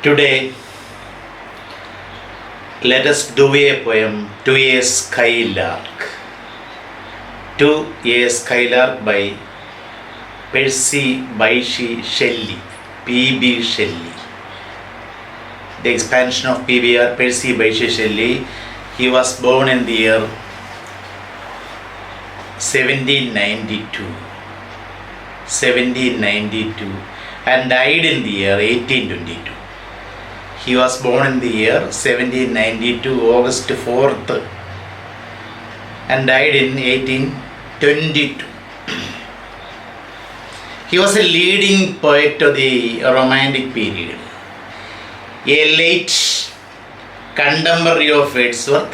Today, let us do a poem to a Skylark. To a Skylark by P.B.Shelley. P.B.Shelley. The expansion of P.B.R. P.B.Shelley. He was born in the year 1792 and died in the year 1822. He was born in the year 1792, August 4th, and died in 1822. He was a leading poet of the Romantic period, a late contemporary of Wordsworth.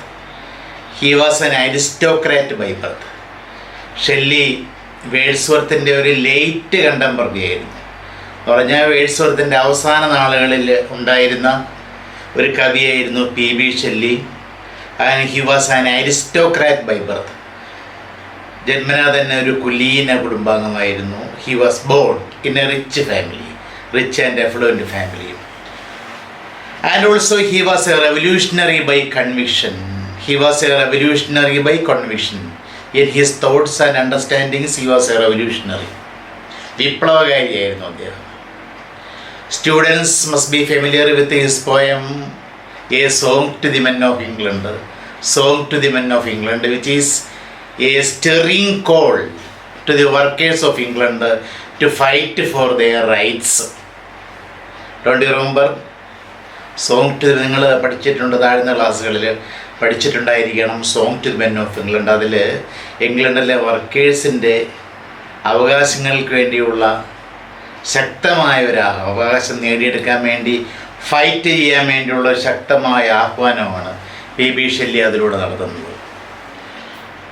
He was an aristocrat by birth. Shelley വേഡ്സ്വർത്തിൻ്റെ ഒരു late contemporary ആയിരുന്നു. പറഞ്ഞാൽ വേഡ്സ്വർത്തിൻ്റെ അവസാന നാളുകളിൽ ഉണ്ടായിരുന്ന ഒരു കവിയായിരുന്നു P.B. Shelley. And he was an aristocrat by birth. ജന്മനാ തന്നെ ഒരു കുലീന കുടുംബാംഗമായിരുന്നു. He was born in a rich family, rich and affluent family. And also he was a revolutionary by conviction. In his thoughts and understandings, he was a revolutionary. വിപ്ലവകാരിയായിരുന്നു അദ്ദേഹം. Students must be familiar with his poem A Song to the Men of England. Song to the Men of England, which is a stirring call to the workers of England to fight for their rights. Don't you remember? Song to the നിങ്ങൾ പഠിച്ചിട്ടുണ്ട്, താഴ്ന്ന ക്ലാസ്സുകളിൽ പഠിച്ചിട്ടുണ്ടായിരിക്കണം. Song to the men of England. അതിൽ ഇംഗ്ലണ്ടിലെ വർക്കേഴ്സിൻ്റെ അവകാശങ്ങൾക്ക് വേണ്ടിയുള്ള ശക്തമായ ഒരു അവകാശം നേടിയെടുക്കാൻ വേണ്ടി ഫൈറ്റ് ചെയ്യാൻ വേണ്ടിയുള്ള ശക്തമായ ആഹ്വാനമാണ് P.B. ഷെല്ലി അതിലൂടെ നടത്തുന്നത്.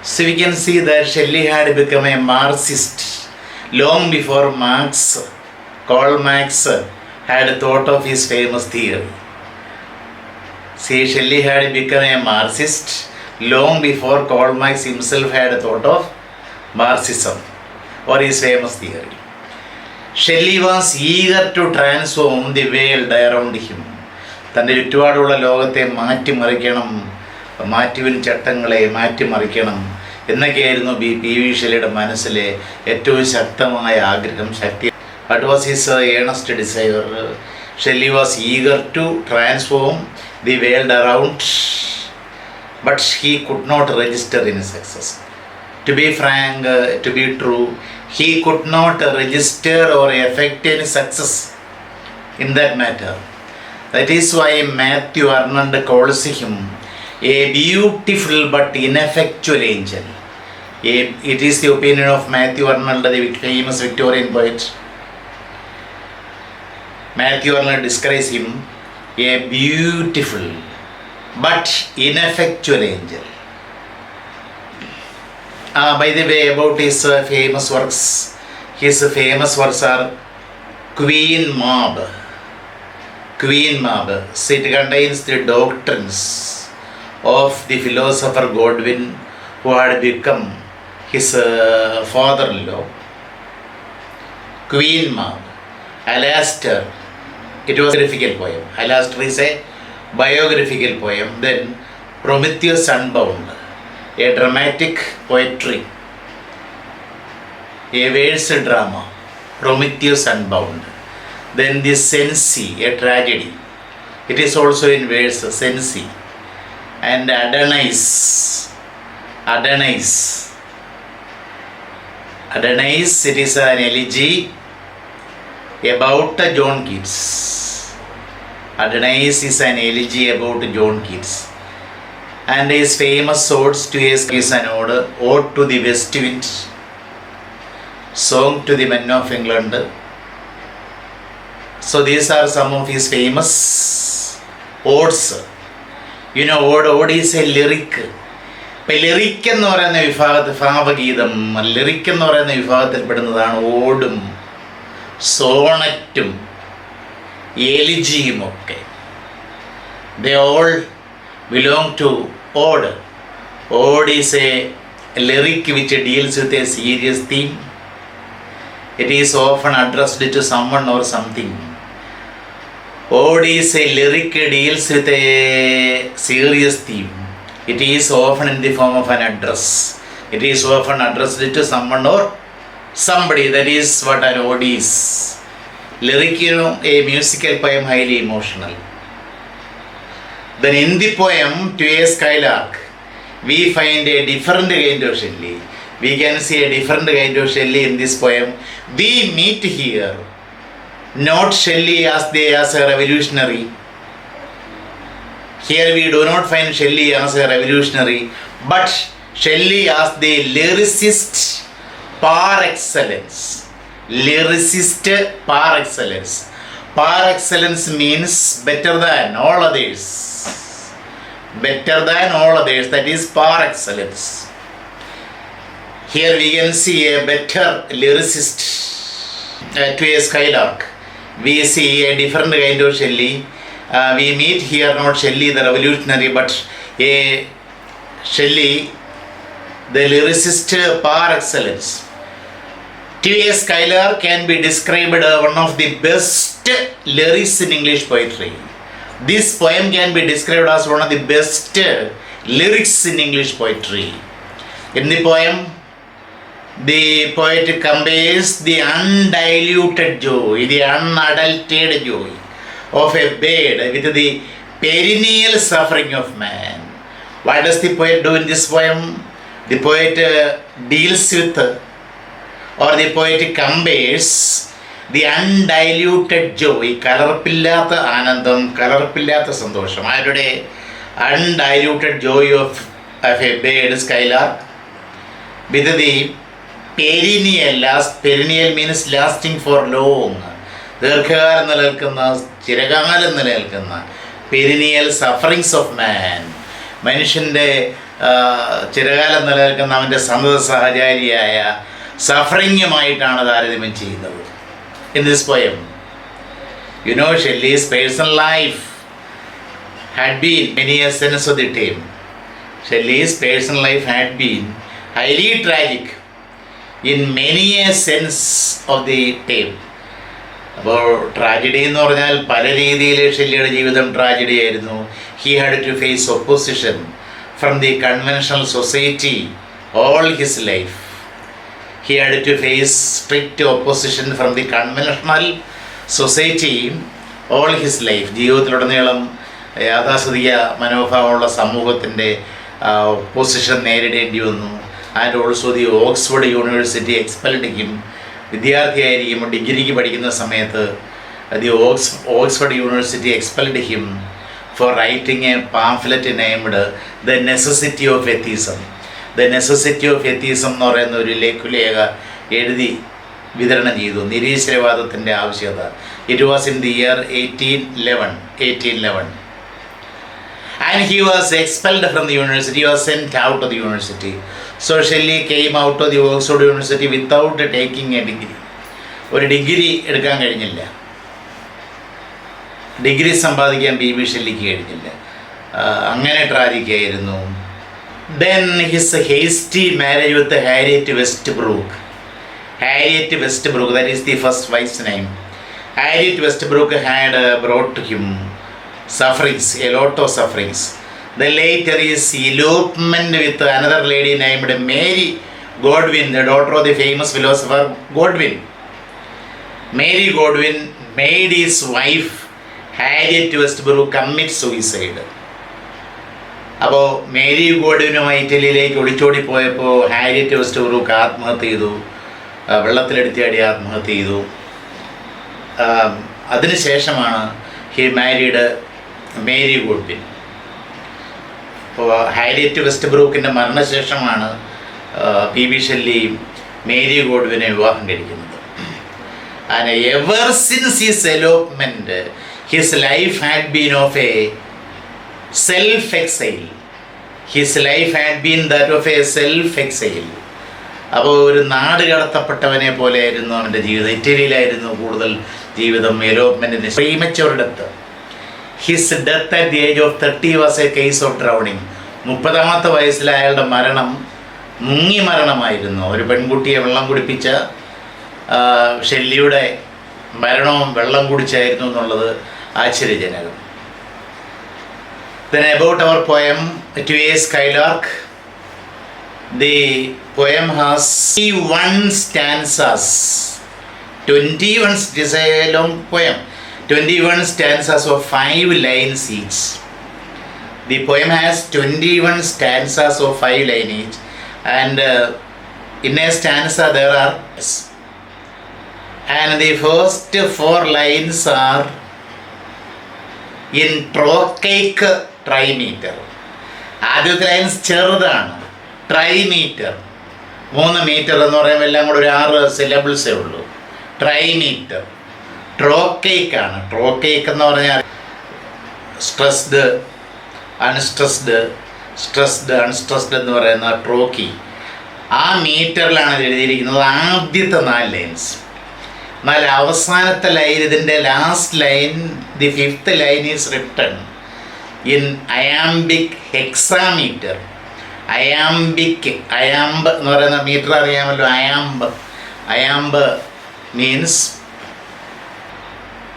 So we can see that Shelley had become a Marxist long before Karl Marx had thought of his famous theory. See, Shelley had become a Marxist long before Karl Marx himself had thought of Marxism or his famous theory. Shelley was eager to transform the world around him. തൻ്റെ ചുറ്റുപാടുള്ള ലോകത്തെ മാറ്റിമറിക്കണം, മാറ്റുവിൻ ചട്ടങ്ങളെ മാറ്റിമറിക്കണം എന്നൊക്കെയായിരുന്നു P.B. ഷെല്ലിയുടെ മനസ്സിലെ ഏറ്റവും ശക്തമായ ആഗ്രഹം, ശക്തി. What was his earnest desire? Shelley was eager to transform the world around, but he could not register any success. To be frank, to be true, he could not register or effect any success in that matter. That is why Matthew Arnold calls him a beautiful but ineffectual angel. It is the opinion of Matthew Arnold, the famous Victorian poet. Matthew Arnold describes him a beautiful but ineffectual angel. By the way, about his famous works are Queen Mab. So it contains the doctrines of the philosopher Godwin, who had become his father-in-law. Queen Mab. Alastair. It was a biographical poem. Alastair is a biographical poem. Then Prometheus Unbound, a dramatic poetry, a verse drama, Prometheus Unbound. Then the Sensi, a tragedy. It is also in verse, Sensi. And Adonais, it is an elegy about John Keats. Adonais is an elegy about John Keats. And his famous odes to his is an ode to the West Wind, Song to the Men of England. So these are some of his famous odes. You know, ode is a lyric. ഇപ്പം lyric എന്ന് പറയുന്ന വിഭാഗത്തിൽ, ഭാവഗീതം, lyric എന്ന് പറയുന്ന വിഭാഗത്തിൽപ്പെടുന്നതാണ് ഓടും സോണറ്റും എലിജിയുമൊക്കെ. They all belong to ode. Ode is a lyric which deals with a serious theme. It is often addressed to someone or something. Ode is a lyric deals with a serious theme. It is often in the form of an address. It is often addressed to someone or somebody. That is what an ode is. Lyric, a musical poem, highly emotional. Then in the poem To a Skylark, we find a different kind of Shelley. We can see a different kind of Shelley in this poem. We meet here not Shelley as a revolutionary. Here we do not find Shelley as a revolutionary, but Shelley as the lyricist par excellence. Lyricist par excellence. Par excellence means better than all others. Better than all others, that is par excellence. Here we can see a better lyricist To a Skylark. We see a different kind of Shelley. We meet here not Shelley the revolutionary, but a Shelley the lyricist par excellence. To a Skylark can be described one of the best lyrics in English poetry. This poem can be described as one of the best lyrics in English poetry. In the poem, the poet conveys the undiluted joy, the unadulterated joy of a bird with the perennial suffering of man. What does the poet do in this poem? The poet deals with, or the poet conveys the undiluted joy, kalarpillatha aanandam, kalarpillatha sandosham. Arude undiluted joy of a bird, Skylark, with the perennial means lasting for long. ദീർഘകാലം നിലനിൽക്കുന്ന, ചിരകാലം നിലനിൽക്കുന്ന perennial sufferings of മാൻ. മനുഷ്യൻ്റെ ചിരകാലം നിലനിൽക്കുന്ന അവൻ്റെ സന്തത സഹചാരിയായ സഫറിങ്ങുമായിട്ടാണ് താരതമ്യം ചെയ്യുന്നത്. In this poem, Shelley's personal life had been many a sense of the term. Shelley's personal life had been highly tragic in many a sense of the term. അപ്പോൾ tragedy എന്ന് പറഞ്ഞാൽ പല രീതിയിൽ ഷെല്ലിയുടെ ജീവിതം ട്രാജഡി ആയിരുന്നു. He had to face opposition from the conventional society all his life. He had to face strict opposition from the conventional society all his life. ജീവിതത്തിലുടനീളം യാഥാസ്ഥിതിക മനോഭാവമുള്ള സമൂഹത്തിൻ്റെ ഒപ്പോസിഷൻ നേരിടേണ്ടി വന്നു. And also the Oxford University expelled him. വിദ്യാർത്ഥിയായിരിക്കും ഡിഗ്രിക്ക് പഠിക്കുന്ന സമയത്ത് the Oxford University expelled him for writing a pamphlet named the necessity of atheism. The necessity of atheism എന്ന് പറയുന്ന ഒരു ലഘുലേഖ എഴുതി വിതരണം ചെയ്തു, നിരീശ്വരവാദത്തിൻ്റെ ആവശ്യകത. It was in the year 1811. And he was expelled from the university. He was sent out of the university. So Shelley came out of the Oxford University without taking a degree. ഒരു degree എടുക്കാൻ കഴിഞ്ഞില്ല, degree സമ്പാദിക്കാൻ B.B.Shelleyക്ക് കഴിഞ്ഞില്ല. അങ്ങനെ ട്രാജിക്കായിരുന്നു. Then his hasty marriage with Harriet Westbrook. Harriet Westbrook, that is the first wife's name. Harriet Westbrook had brought to him sufferings, a lot of sufferings. The later is elopement with another lady named Mary Godwin, the daughter of the famous philosopher Godwin. Mary Godwin made his wife Harriet Westbrook commit suicide. അപ്പോൾ Mary ഗോഡ്വിനുമായി ഇറ്റലിയിലേക്ക് ഒളിച്ചോടി പോയപ്പോൾ Harriet Westbrook ആത്മഹത്യ ചെയ്തു, വെള്ളത്തിലെടുത്തിയാടി ആത്മഹത്യ ചെയ്തു. അതിനുശേഷമാണ് he married Mary Godwin. അപ്പോൾ Harriet വെസ്റ്റ്ബ്രൂക്കിൻ്റെ മരണശേഷമാണ് P.B.Shelley മേരി ഗോഡ്വിനെ വിവാഹം കഴിക്കുന്നത്. And ever since his elopement his life had been of a self-exile. His life had been that of a self-exile. അപ്പോൾ ഒരു നാട് കടത്തപ്പെട്ടവനെ പോലെ ആയിരുന്നു അവൻ്റെ ജീവിതം. ഇറ്റലിയിലായിരുന്നു കൂടുതൽ ജീവിതം. എലോപ്മെൻറ്റിന് premature death. His death at the age of 30 was a case of drowning. 30ാമത്തെ വയസ്സിൽ അയാളുടെ മരണം മുങ്ങി മരണമായിരുന്നു. ഒരു പെൺകുട്ടിയെ വെള്ളം കുടിപ്പിച്ച ഷെല്ലിയുടെ മരണവും വെള്ളം കുടിച്ചായിരുന്നു എന്നുള്ളത് ആശ്ചര്യജനകം. Then about our poem, B.A Skylark. The poem has 21 stanzas. 21, it is a long poem. 21 stanzas of 5 lines each. The poem has 21 stanzas of 5 lines each. And in a stanza there are, and the first 4 lines are in trochaic trimeter. ആദ്യത്തെ lines ചെറുതാണ്, ട്രൈമീറ്റർ. 3 metre എന്ന് പറയുമ്പോൾ എല്ലാം കൂടെ ഒരു 6 സിലബിൾസേ ഉള്ളൂ. ട്രൈമീറ്റർ. ട്രോക്കൈക്ക് ആണ്. ട്രോക്കൈക്ക് എന്ന് പറഞ്ഞാൽ സ്ട്രെസ്ഡ്, അൺസ്ട്രെസ്ഡ്, സ്ട്രെസ്ഡ്, അൺസ്ട്രെസ്ഡ് എന്ന് പറയുന്ന ട്രോക്കി. ആ മീറ്ററിലാണ് ഇത് എഴുതിയിരിക്കുന്നത് ആദ്യത്തെ 4 ലൈൻസ്. എന്നാൽ അവസാനത്തെ ലൈൻ, ഇതിൻ്റെ last line, the 5th line is written in iambic hexameter. Iambic, iamb എന്ന് പറയുന്ന മീറ്റർ അറിയാമല്ലോ. Iamb means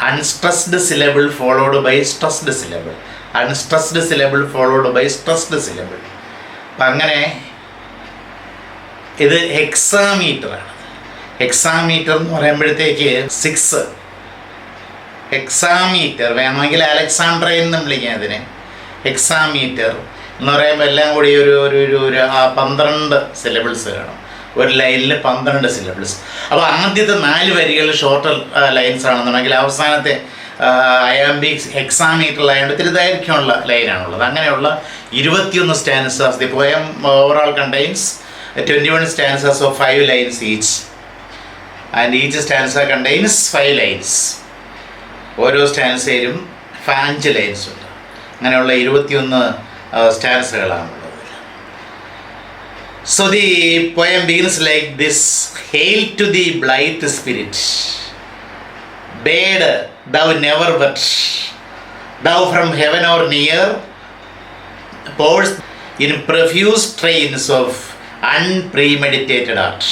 unstressed syllable followed by stressed syllable. Unstressed syllable followed by stressed syllable. അപ്പം അങ്ങനെ ഇത് ഹെക്സാമീറ്ററാണ്. ഹെക്സാമീറ്റർ എന്ന് പറയുമ്പോഴത്തേക്ക് 6 ഹെക്സാമീറ്റർ വേണമെങ്കിൽ അലക്സാണ്ട്രയിൽ നിന്നും വിളിക്കാം ഇതിനെ. ഹെക്സാമീറ്റർ എന്ന് പറയുമ്പോൾ എല്ലാം കൂടി ഒരു 12 സിലബിൾസ് കാണും. ഒരു ലൈനിൽ 12 സിലബിൾസ്. അപ്പോൾ ആദ്യത്തെ 4 വരികൾ ഷോർട്ടർ ലൈൻസ് ആണെന്നുണ്ടെങ്കിൽ അവസാനത്തെ അയാംബിക് ഹെക്സാമീറ്ററിലായതുകൊണ്ട് ഇത്തിരി ദൈർഘ്യമുള്ള ലൈനാണുള്ളത്. അങ്ങനെയുള്ള 21 stances. The poem overall contains 21 stanzas of 5 lines each, and each stanza contains 5 lines. ഓരോ സ്റ്റാൻസയിലും 5 ലൈൻസ് ഉണ്ട്. അങ്ങനെയുള്ള 21 സ്റ്റാൻസകളാണുള്ളത്. So the poem begins like this: Hail to thee, blithe spirit, bird thou never wert, thou from heaven or near pours in profuse strains of unpremeditated art.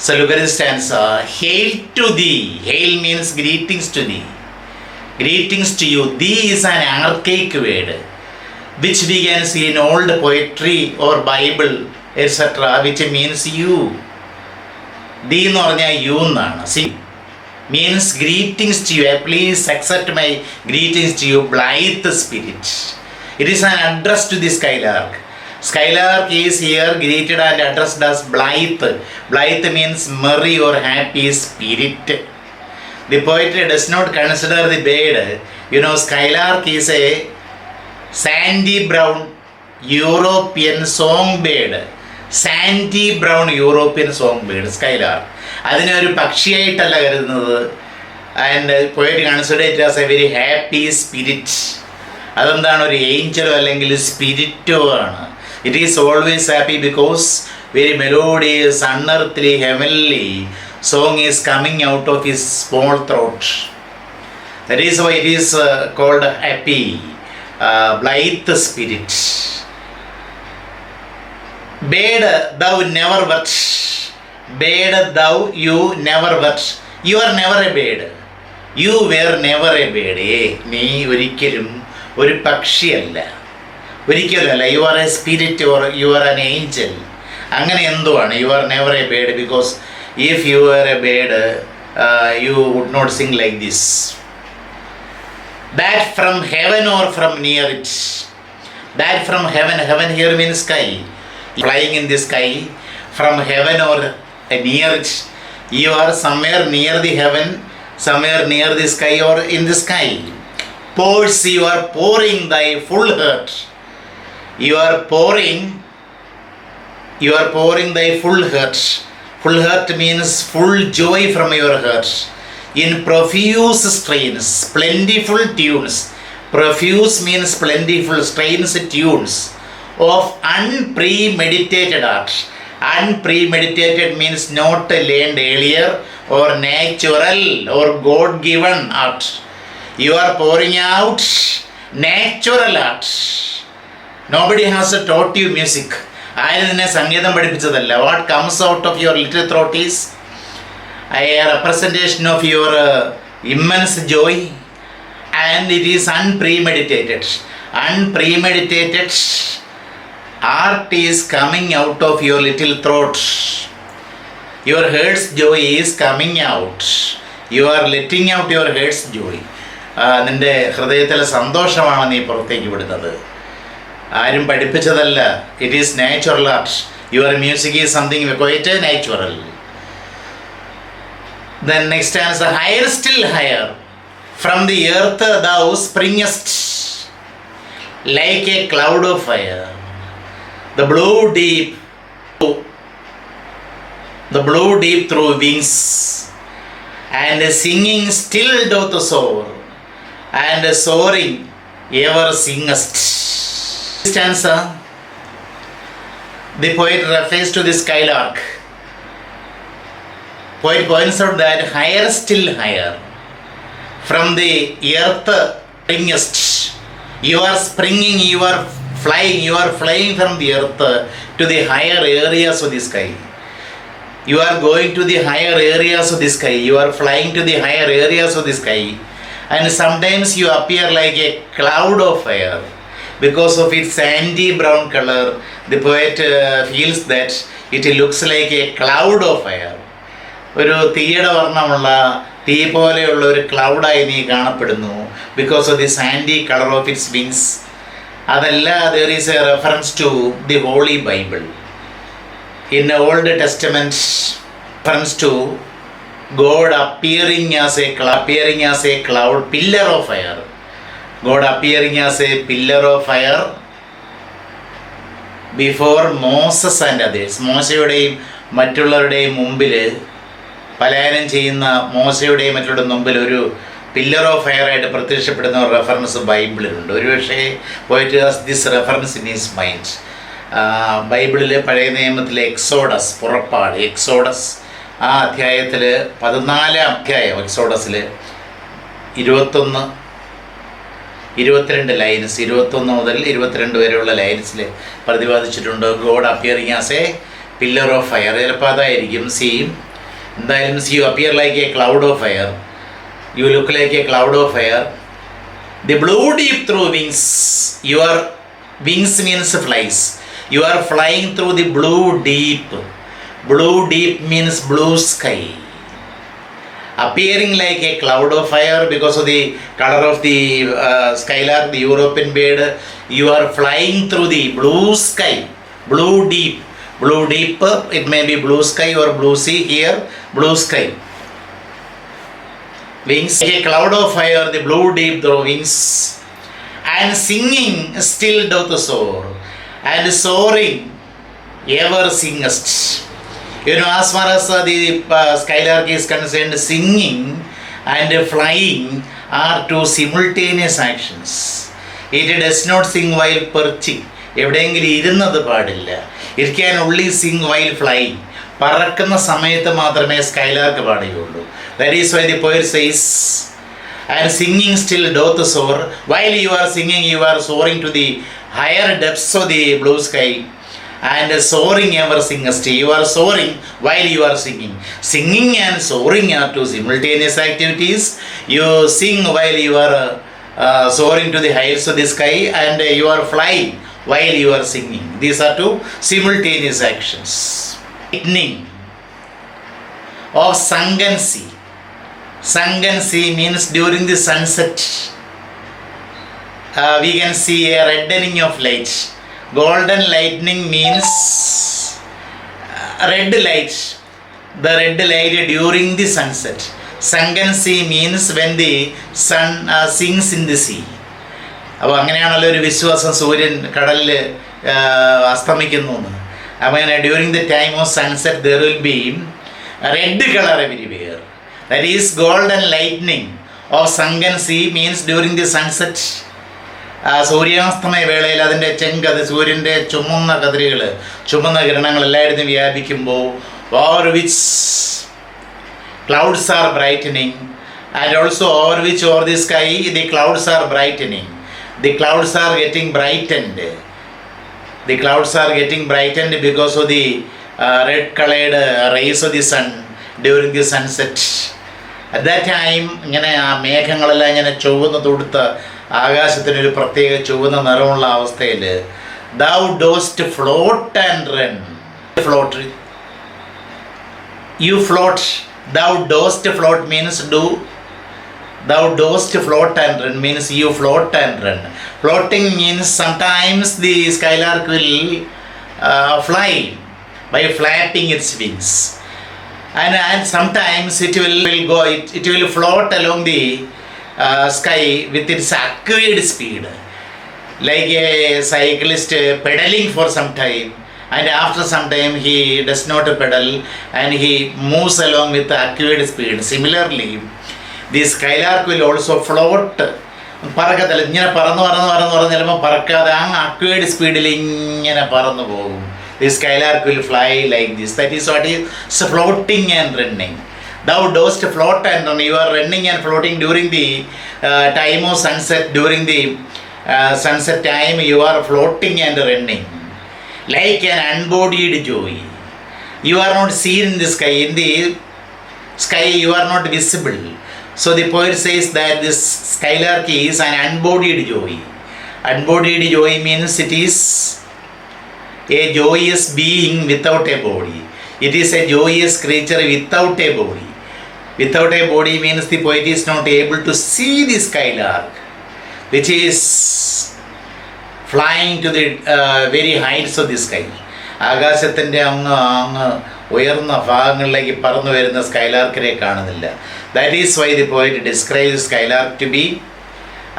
So look at this stanza. Hail to thee. Hail means greetings to thee. Greetings to you. Thee is an archaic word which we can see in old poetry or Bible etc., which means you. Thee എന്ന് പറഞ്ഞാൽ you എന്നാണ്. See, means greetings to you. Please accept my greetings to you, blithe spirit. It is an address to the Skylark. Skylark is here greeted and addressed as blithe. Blithe means merry or happy spirit. The poetry does not consider the bird. You know, Skylark is a sandy brown European songbird. Sandy brown European songbird, Skylark. അതിനെ ഒരു പക്ഷിയായിട്ടല്ല കരുതുന്നത്. And poet consider it as a very happy spirit. അതെന്താണ്, ഒരു Angelo അല്ലെങ്കിൽ Spirito ആണ്. It is always happy because very melodious, unearthly, heavenly song is coming out of his small throat. That is why it is called happy, blithe spirit. Bird thou never wert. Bird thou you never wert. You are never a bird. You were never a bird. നീ ഒരിക്കലും ഒരു പക്ഷിയല്ല, ഒരിക്കലല്ല. You are a spirit or you are an angel. അങ്ങനെ എന്തോ ആണ്. You are never a bird because if you are a bird you would not sing like this. That from heaven or from near it. That from heaven. Heaven here means sky. Flying in the sky. From heaven or near it. You are somewhere near the heaven, somewhere near the sky or in the sky. Pours, you are pouring thy full heart. You are pouring thy full heart. Full heart means full joy from your heart. In profuse strains, plentiful tunes. Profuse means plentiful, strains, tunes of unpremeditated art. Unpremeditated means not learned earlier or natural or God-given art. You are pouring out natural art. Nobody has taught you music. ആരും നിന്നെ സംഗീതം പഠിപ്പിച്ചതല്ല. What comes out of your little throat is a representation of your immense joy, and it is unpremeditated. Unpremeditated art is coming out of your little throat. Your heart's joy is coming out. You are letting out your heart's joy. നിൻ്റെ ഹൃദയത്തിലെ സന്തോഷമാണ് നീ പുറത്തേക്ക് വിടുന്നത്. ആരും പഠിപ്പിച്ചതല്ല. It is natural art. Your music is something quite natural. Then next answer, higher, still higher. From the earth thou springest like a cloud of fire. The blue deep through wings, and singing still doth soar, and soaring ever singest. Stanza, the poet refers to the skylark. Poet points out that higher, still higher. From the earth springest. You are springing, you are flying from the earth to the higher areas of the sky. You are going to the higher areas of the sky. You are flying to the higher areas of the sky. And sometimes you appear like a cloud of fire. Because of its sandy brown color, the poet feels that it looks like a cloud of fire. ഒരു തീയുടെ വർണ്ണമുള്ള തീ പോലെയുള്ള ഒരു ക്ലൗഡായി നീ കാണപ്പെടുന്നു. Because of the Sandy colour of its wings. അതല്ല, there is a reference to the Holy Bible. In the Old Testament, reference to God appearing as a cloud, pillar of fire. God appearing as a pillar of fire before Moses and others. മോശയുടെയും മറ്റുള്ളവരുടെയും മുമ്പിൽ, പലായനം ചെയ്യുന്ന മോശയുടെയും മറ്റുള്ള മുമ്പിൽ ഒരു pillar of fire ആയിട്ട് പ്രത്യക്ഷപ്പെടുന്ന ഒരു reference ബൈബിളിലുണ്ട്. ഒരുപക്ഷെ പോയിട്ട് this reference in his mind. ബൈബിളിലെ പഴയ നിയമത്തിലെ എക്സോഡസ്, പുറപ്പാട്, എക്സോഡസ് ആ അധ്യായത്തിൽ 14-ാം അധ്യായം, എക്സോഡസിൽ 22 ലൈൻസ്, 21 മുതൽ 22 വരെയുള്ള ലൈൻസിൽ പ്രതിപാദിച്ചിട്ടുണ്ട് God appearing as a pillar of fire. ചിലപ്പോൾ അതായിരിക്കും സീം. എന്തായാലും you appear like a cloud of fire. You look like a cloud of fire. The blue deep through wings. Your wings means flies. You are flying through the blue deep. Blue deep means blue sky. Appearing like a cloud of fire because of the color of the skylark, the European bird. You are flying through the blue sky. Blue deep. Blue deep, it may be blue sky or blue sea. Here, blue sky. Wings, a cloud of fire, the blue deep through wings, and singing still doth soar, and soaring ever singest. You know, as far as the skylark is concerned, singing and flying are two simultaneous actions. It does not sing while perching. എവിടെയെങ്കിലും ഇരുന്നത് പാടില്ല. It can only sing while flying. പറക്കുന്ന സമയത്ത് മാത്രമേ skylark പാടുകയുള്ളൂ. That is why the poet says, and singing still doth soar. While you are singing, you are soaring to the higher depths of the blue sky, and soaring ever singest. You are soaring while you are singing. Singing and soaring are two simultaneous activities. You sing while you are soaring to the heights of the sky, and you are flying while you are singing. These are two simultaneous actions. Lightning of sunken sea. Sunken sea means during the sunset we can see a reddening of light. Golden lightning means red light. The red light during the sunset. Sunken sea means when the sun sinks in the sea. അപ്പോൾ അങ്ങനെയാണല്ലോ ഒരു വിശ്വാസം, സൂര്യൻ കടലിൽ അസ്തമിക്കുന്നു. അപ്പോൾ during the time of sunset there will be red colour everywhere. That is golden lightning of sunken sea means during the sunset. സൂര്യാസ്തമയ വേളയിൽ അതിൻ്റെ ചെങ്കത്, സൂര്യൻ്റെ ചുമന്ന കതിരുകൾ, ചുമന്ന കിരണങ്ങൾ എല്ലായിടത്തും വ്യാപിക്കുമ്പോൾ over which clouds are brightening, and also over which over the sky the clouds are brightening. The clouds are getting brightened. The clouds are getting brightened because of the red colored rays of the sun during the sunset. At that time ഇങ്ങനെ ആ മേഘങ്ങളെല്ലാം ഇങ്ങനെ ചുവന്ന് തൊടുത്ത് ആകാശത്തിനൊരു പ്രത്യേക ചുവന്ന നിറമുള്ള അവസ്ഥയിൽ thou dost float and run. Float. You float. Thou dost float means do. Thou dost float and run means you float and run. Floating means sometimes the skylark will fly by flapping its wings. And sometimes it will float along the sky with its acquired speed, like a cyclist pedaling for some time, and after some time he does not pedal and he moves along with the acquired speed. Similarly, the skylark will also float. പറക്കത്തില്ല, ഇങ്ങനെ പറന്ന് ചിലപ്പോൾ പറക്കാതെ ആ acquired സ്പീഡിൽ ഇങ്ങനെ പറന്നു പോകും. The skylark will fly like this. That is what is floating and running. Thou dost float and run. You are running and floating during the time of sunset. During the sunset time, you are floating and running like an unbodied joy. You are not seen in the sky. In the sky, you are not visible. So the poet says that this skylark is an unbodied joy. Unbodied joy means it is a joyous being without a body. It is a joyous creature without a body. Without a body means the poet is not able to see the skylark, which is flying to the very heights of the sky. ആകാശത്തിൻ്റെ അങ്ങ് ഉയർന്ന ഭാഗങ്ങളിലേക്ക് പറന്നു വരുന്ന സ്കൈലാർക്കിനെ കാണുന്നില്ല. That is why the poet describe skylark to be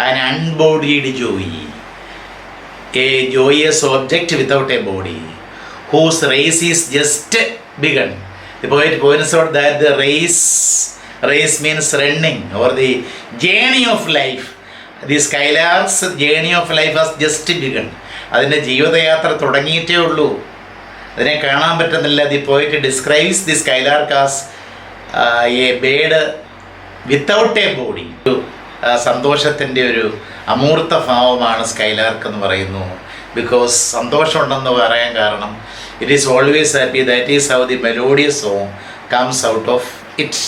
an unbodied joy, a joyous object without a body, whose race is just begun. The poet points out that the race means running, or the journey of life. The skylark's journey of life has just begun. അതിൻ്റെ ജീവിതയാത്ര തുടങ്ങിയിട്ടേ ഉള്ളൂ, അതിനെ കാണാൻ പറ്റുന്നില്ല. The poet describes the skylark as a bird without a body. സന്തോഷത്തിൻ്റെ ഒരു അമൂർത്ത ഭാവമാണ് skylark എന്ന് പറയുന്നു. ബിക്കോസ് സന്തോഷമുണ്ടെന്ന് പറയാൻ കാരണം it is always happy. That is how the melodious song comes out of it.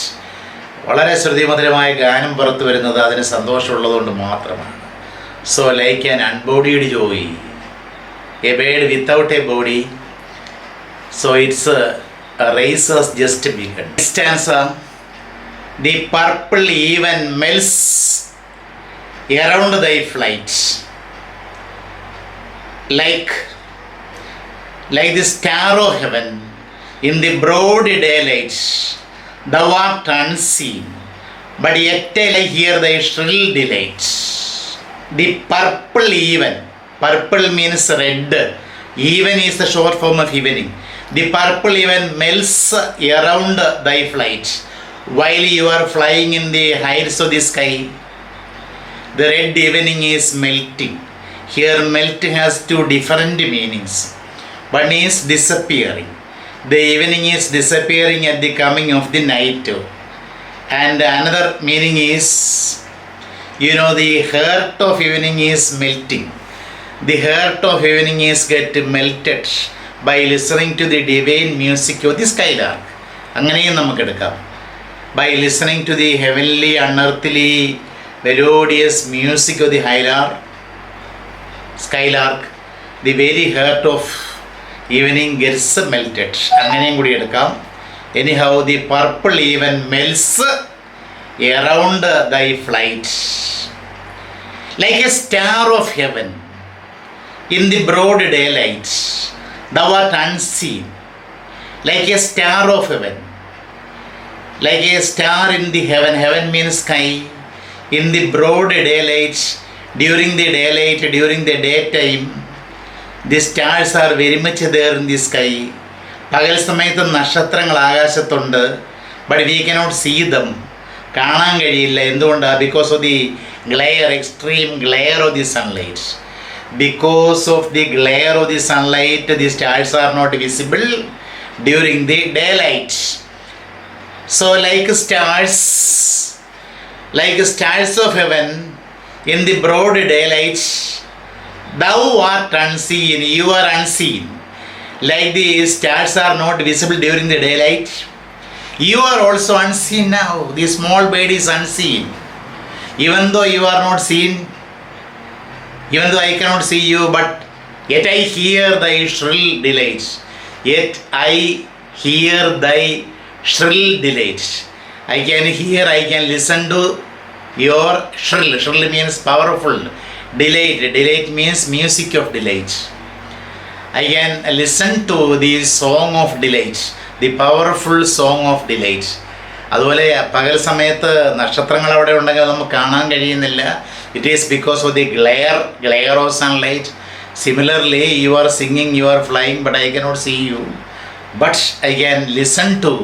വളരെ ശ്രുതിമധുരമായ ഗാനം പുറത്തു വരുന്നത് അതിന് സന്തോഷമുള്ളതുകൊണ്ട് മാത്രമാണ്. So like an unbodied joy, a bird without a body. So its race has just begun. Stanza, the purple even melts around thy flight, like the star of heaven in the broad daylight. Thou art unseen, but yet I hear thy shrill delight. The purple even, purple means red, even is the short form of evening. The purple even melts around thy flight. While you are flying in the heights of the sky, the red evening is melting. Here melt has two different meanings. One is disappearing. The evening is disappearing at the coming of the night. And another meaning is, the heart of evening is melting. The heart of evening is get melted by listening to the divine music of the skylark. അങ്ങനെയും നമുക്കെടുക്കാം. By listening to the heavenly, unearthly, melodious music of the skylark, the very heart of evening gets melted. അങ്ങനെയും കൂടി എടുക്കാം. Anyhow, the purple even melts around thy flight, like a star of heaven in the broad daylight. Thou art unseen, like a star of heaven. Like a star in the heaven. Heaven means sky. In the broad daylight, during the daytime, the stars are very much there in the sky. പകൽ സമയത്ത് നക്ഷത്രങ്ങൾ ആകാശത്തുണ്ട്, but we cannot see them. കാണാൻ കഴിയില്ല. എന്തുകൊണ്ടാണ്? Because of the glare, extreme glare of the sunlight. Because of the glare of the sunlight, the stars are not visible during the daylight. So like stars of heaven in the broad daylight, thou art unseen, you are unseen. Like the stars are not visible during the daylight, You are also unseen now. The small bird is unseen. Even though you are not seen, even though I cannot see you, but yet I hear thy shrill delight. Yet I hear thy shrill delight. I can hear, I can listen to your shrill. Shrill means powerful. Delight. Delight means music of delight. I can listen to the song of delight. The powerful song of delight. അതുപോലെ പകൽ സമയത്ത് നക്ഷത്രങ്ങൾ അവിടെ ഉണ്ടെങ്കിൽ നമുക്ക് കാണാൻ കഴിയുന്നില്ല. It is because of the glare of sunlight. Similarly you are singing, you are flying, but I cannot see you. But I can listen to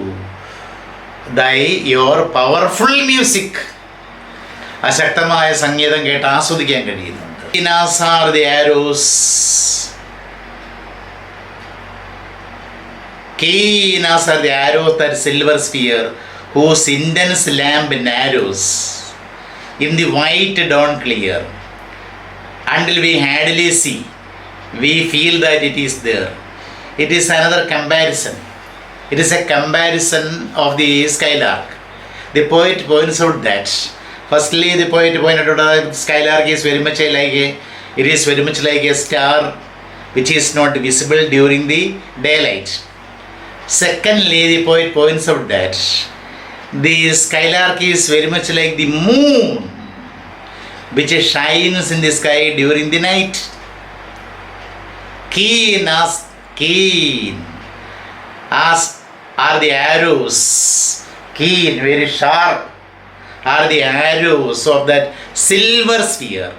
your powerful music. ആ ശക്തമായ സംഗീതം കേട്ട് ആസ്വദിക്കാൻ കഴിയുന്നുണ്ട്. Are the arrows. Keen as are the arrows that silver sphere, whose intense lamp narrows in the white dawn clear. Until we hardly see, we feel that it is there. It is another comparison. It is a comparison of the Skylark. The poet points out that. Firstly, the poet pointed out that Skylark is very much like a star which is not visible during the daylight. Secondly, the poet points out that the Skylark is very much like the moon which shines in the sky during the night. Keen as are the arrows. Keen, very sharp are the arrows of that silver sphere.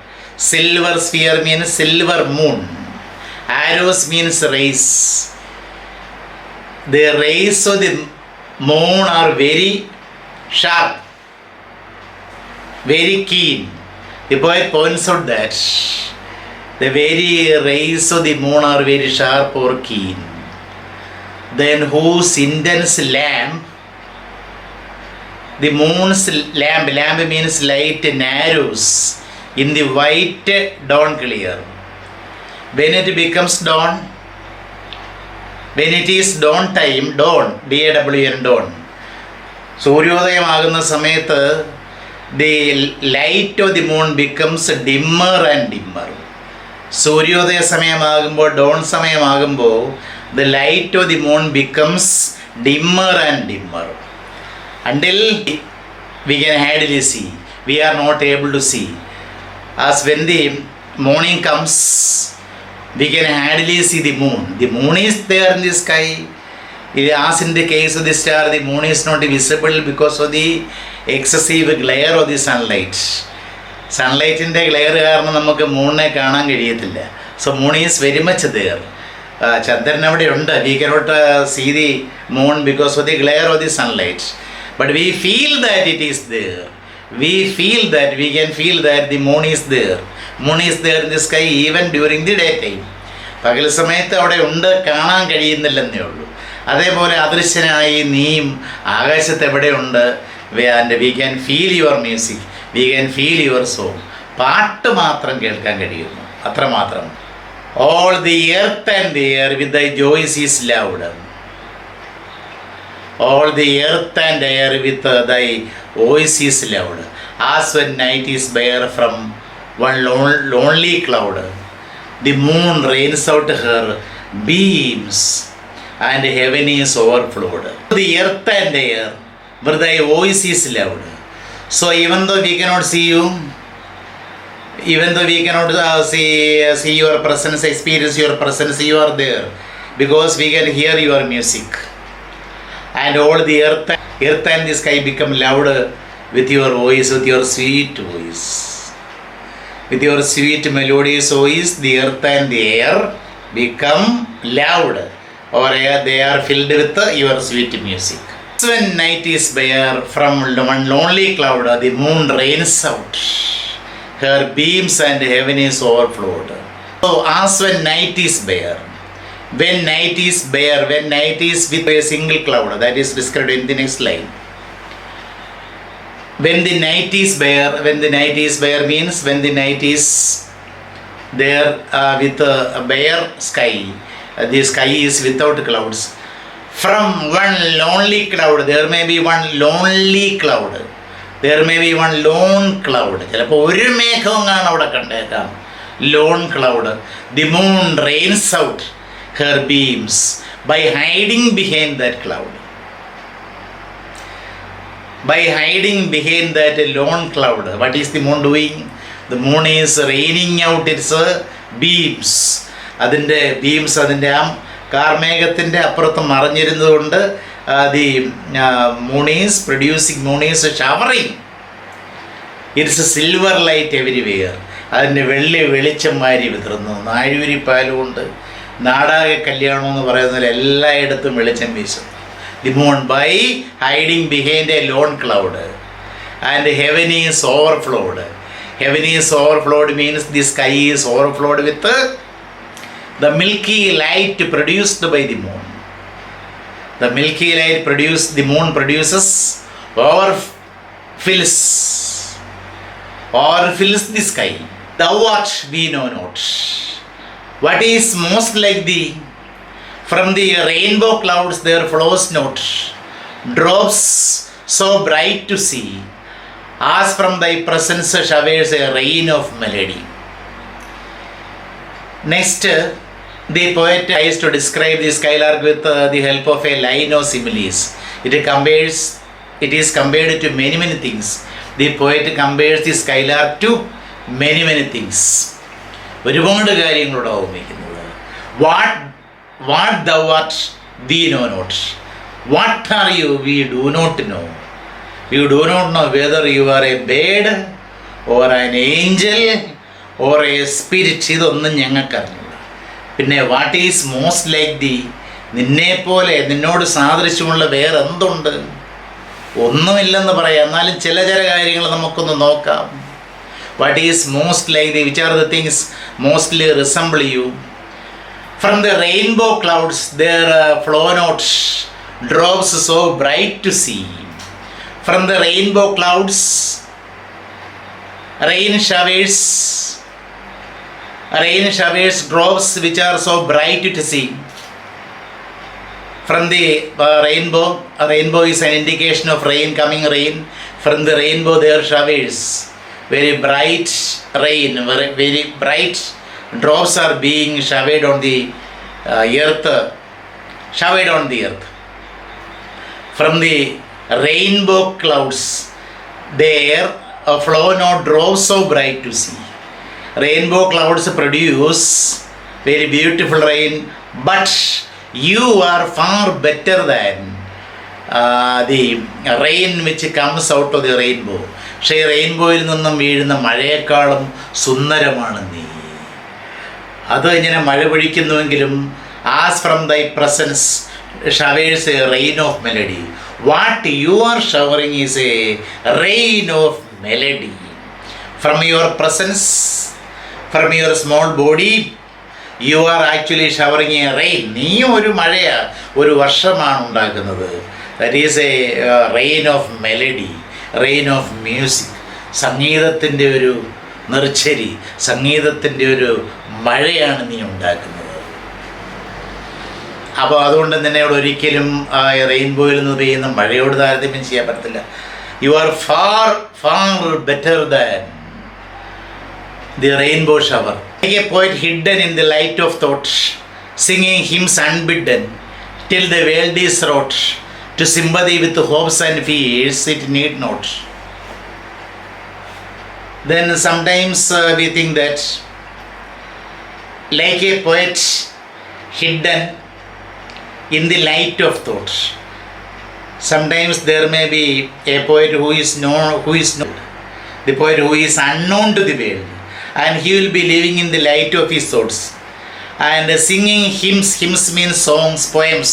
Silver sphere means silver moon. Arrows means rays. The rays of the moon are very sharp, very keen. The poet points out that the very rays of the moon are very sharp or keen. Then whose intense lamp, the moon's lamp means light, narrows in the white dawn clear. When it becomes dawn, when it is dawn time, dawn, D-A-W-N, dawn, സൂര്യോദയമാകുന്ന സമയത്ത് the light of the moon becomes dimmer and dimmer. സൂര്യോദയ സമയമാകുമ്പോൾ, Don സമയമാകുമ്പോൾ the light of the moon becomes dimmer and dimmer. Until we can hardly see, we are not able to see. As when the morning comes, we can hardly see the moon. The moon is there in the sky. As in the case of the star, the moon is not visible because of the excessive glare of the sunlight. സൺലൈറ്റിൻ്റെ glare കാരണം നമുക്ക് മൂണിനെ കാണാൻ കഴിയത്തില്ല. So moon is very much there. ചന്ദ്രൻ അവിടെ ഉണ്ട്. We cannot see the moon because of the glare of the sunlight. But we feel that it is there. We can feel that the moon is there. Moon is there in the sky even during the daytime. പകൽ സമയത്ത് അവിടെ ഉണ്ട്, കാണാൻ കഴിയുന്നില്ലെന്നേ ഉള്ളൂ. അതേപോലെ അദൃശ്യനായി നീയും ആകാശത്ത് എവിടെയുണ്ട്. And we can feel your music, we can feel your song. പാട്ട് മാത്രം കേൾക്കാൻ കഴിയുന്നു, അത്രമാത്രം. All the earth and the air with thy joys is loud. All the earth and air with thy voice is loud. As when night is bare from one lonely cloud, the moon rains out her beams and heaven is overflowed. The earth and air, but thy voice is loud. So even though we cannot see you, even though we cannot see your presence, experience your presence, you are there because we can hear your music. And all the earth and the sky become louder with your voice, with your sweet voice. With your sweet melodious voice, the earth and the air become loud, or they are filled with your sweet music. When night is bare, from one lonely cloud, the moon rains out her beams and heaven is overflowed. So as when night is bare, when night is bare, when night is with a single cloud, that is described in the next line. When the night is bare means when the night is there with a bare sky, the sky is without clouds. From one lonely cloud, there may be one lonely cloud. There may be one lone cloud. ചിലപ്പോൾ ഒരു മേഘവും കാണാൻ അവിടെ കണ്ടേക്കാം. Lone cloud. The moon rains out her beams by hiding behind that cloud. By hiding behind that lone cloud. What is the moon doing? The moon is raining out its beams. അതിൻ്റെ beams അതിൻ്റെ ആ കാർമേഘത്തിൻ്റെ അപ്പുറത്ത് മറഞ്ഞിരുന്നതുകൊണ്ട് the moon is showering its silver light everywhere. അതിൻ്റെ വെളിച്ചം മാരി വിതറുന്നു. നാഴിയൂരിപ്പാലുകൊണ്ട് നാടാക കല്യാണം എന്ന് പറയുന്നതിൽ എല്ലായിടത്തും വെളിച്ചം വീശുന്നു. The moon by hiding behind a lone cloud. And heaven is overflowed. Heaven is overflowed means the sky is overflowed with the milky light produced by the moon. The milky light the moon produces overfills the sky. Thou art we know not. What is most like thee? From the rainbow clouds there flows not drops so bright to see, as from thy presence showers a rain of melody. Next, the poet tries to describe the skylark with the help of a line of similes. It is compared to many things. The poet compares the skylark to many things. ഒരുപാട് കാര്യങ്ങളോട് ഓർമ്മിക്കുന്നത്. What thou art we know not. What are you we do not know. We do not know whether you are a bird or an angel or a spirit. ഇതൊന്നും ഞങ്ങൾക്കറിയില്ല. പിന്നെ what is most like the, നിന്നെപ്പോലെ നിന്നോട് സാദൃശ്യമുള്ള വേറെ എന്തുണ്ട്? ഒന്നുമില്ലെന്ന് പറയാം. എന്നാലും ചില കാര്യങ്ങൾ നമുക്കൊന്ന് നോക്കാം. What is most like thee? Which are the things mostly resemble you? From the rainbow clouds there flow not drops so bright to see. From the rainbow clouds rain showers drops which are so bright to see. From the rainbow is an indication of coming rain. From the rainbow there showers very bright rain, very bright drops are being showered on the earth. From the rainbow clouds there flow no drops so bright to see. Rainbow clouds produce very beautiful rain, but you are far better than the rain which comes out of the rainbow. പക്ഷേ റെയിൻബോയിൽ നിന്നും വീഴുന്ന മഴയേക്കാളും സുന്ദരമാണ് നീ. അത് ഇങ്ങനെ മഴ പൊഴിക്കുന്നുവെങ്കിലും as from thy presence showers a rain of melody. What you are showering is a rain of melody. From your presence, from your small body, you are actually showering a rain. നീയും ഒരു മഴയാണ്, ഒരു വർഷമാണ് ഉണ്ടാക്കുന്നത്. That is a rain of melody, rain of music. സംഗീതത്തിൻ്റെ ഒരു നിർച്ചരി, സംഗീതത്തിൻ്റെ ഒരു മഴയാണ് നീ ഉണ്ടാക്കുന്നത്. അപ്പോൾ അതുകൊണ്ട് നിന്നോട് ഒരിക്കലും റെയിൻബോയിൽ നിന്ന് പെയ്യുന്ന മഴയോട് താരതമ്യം ചെയ്യാൻ പറ്റത്തില്ല. U are far better than the rainbow shower. Like a poet hidden in the light of thought, singing hymns unbidden, till the world is wrought, to sympathy with hopes and fears it need not. Then sometimes we think that like a poet hidden in the light of thought. Sometimes there may be a poet who is known, the poet who is unknown to the world, and he will be living in the light of his thoughts and singing hymns. Hymns means songs, poems.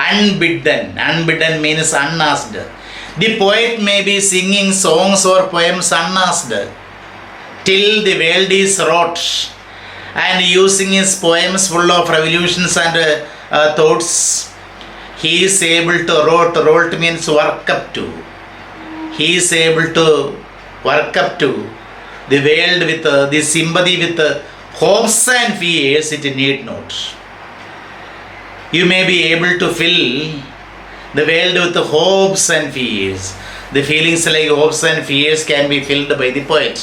Unbidden means unasked. The poet may be singing songs or poems unasked till the world is wrought, and using his poems full of revolutions and thoughts, he is able to wrote means work up to. He is able to work up to the world with the sympathy with hopes and fears it need not. You may be able to fill the world with hopes and fears. The feelings like hopes and fears can be filled by the poet.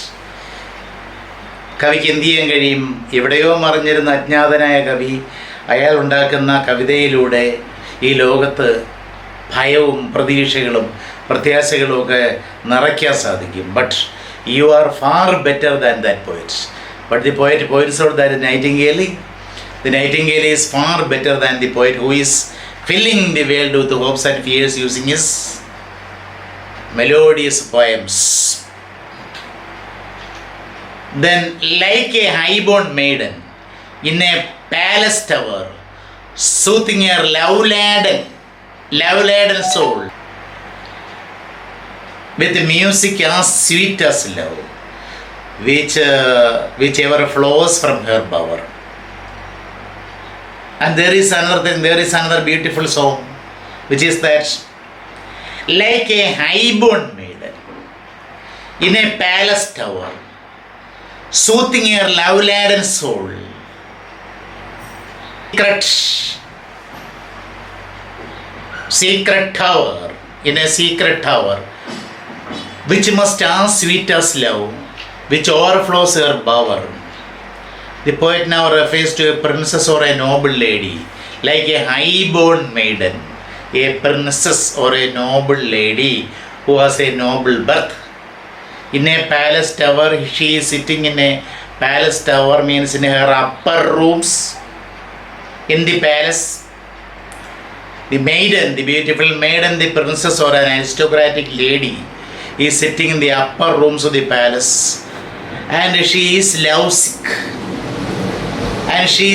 കവിക്ക് എന്ത് ചെയ്യാൻ കഴിയും? എവിടെയോ മറിഞ്ഞിരുന്ന അജ്ഞാതനായ കവി അയാൾ ഉണ്ടാക്കുന്ന കവിതയിലൂടെ ഈ ലോകത്ത് ഭയവും പ്രതീക്ഷകളും പ്രത്യാശകളും ഒക്കെ നിറയ്ക്കാൻ സാധിക്കും. But you are far better than that poet. But the poet points out that nightingale. The nightingale is far better than the poet who is filling the world with hopes and fears using his melodious poems. Then, like a high-born maiden in a palace tower, soothing her love-laden soul with music as sweet as love, which ever flows from her bower. And there is another beautiful song, which is that, like a high-born maiden in a palace tower, soothing her love-laden soul, secret tower, in a secret tower, which must as sweet as love, which overflows her bower. The poet now refers to a princess or a noble lady, like a high-born maiden, a princess or a noble lady who has a noble birth. In a palace tower, she is sitting in a palace tower, means in her upper rooms in the palace. The maiden, the beautiful maiden, the princess or an aristocratic lady is sitting in the upper rooms of the palace, and she is lovesick. And she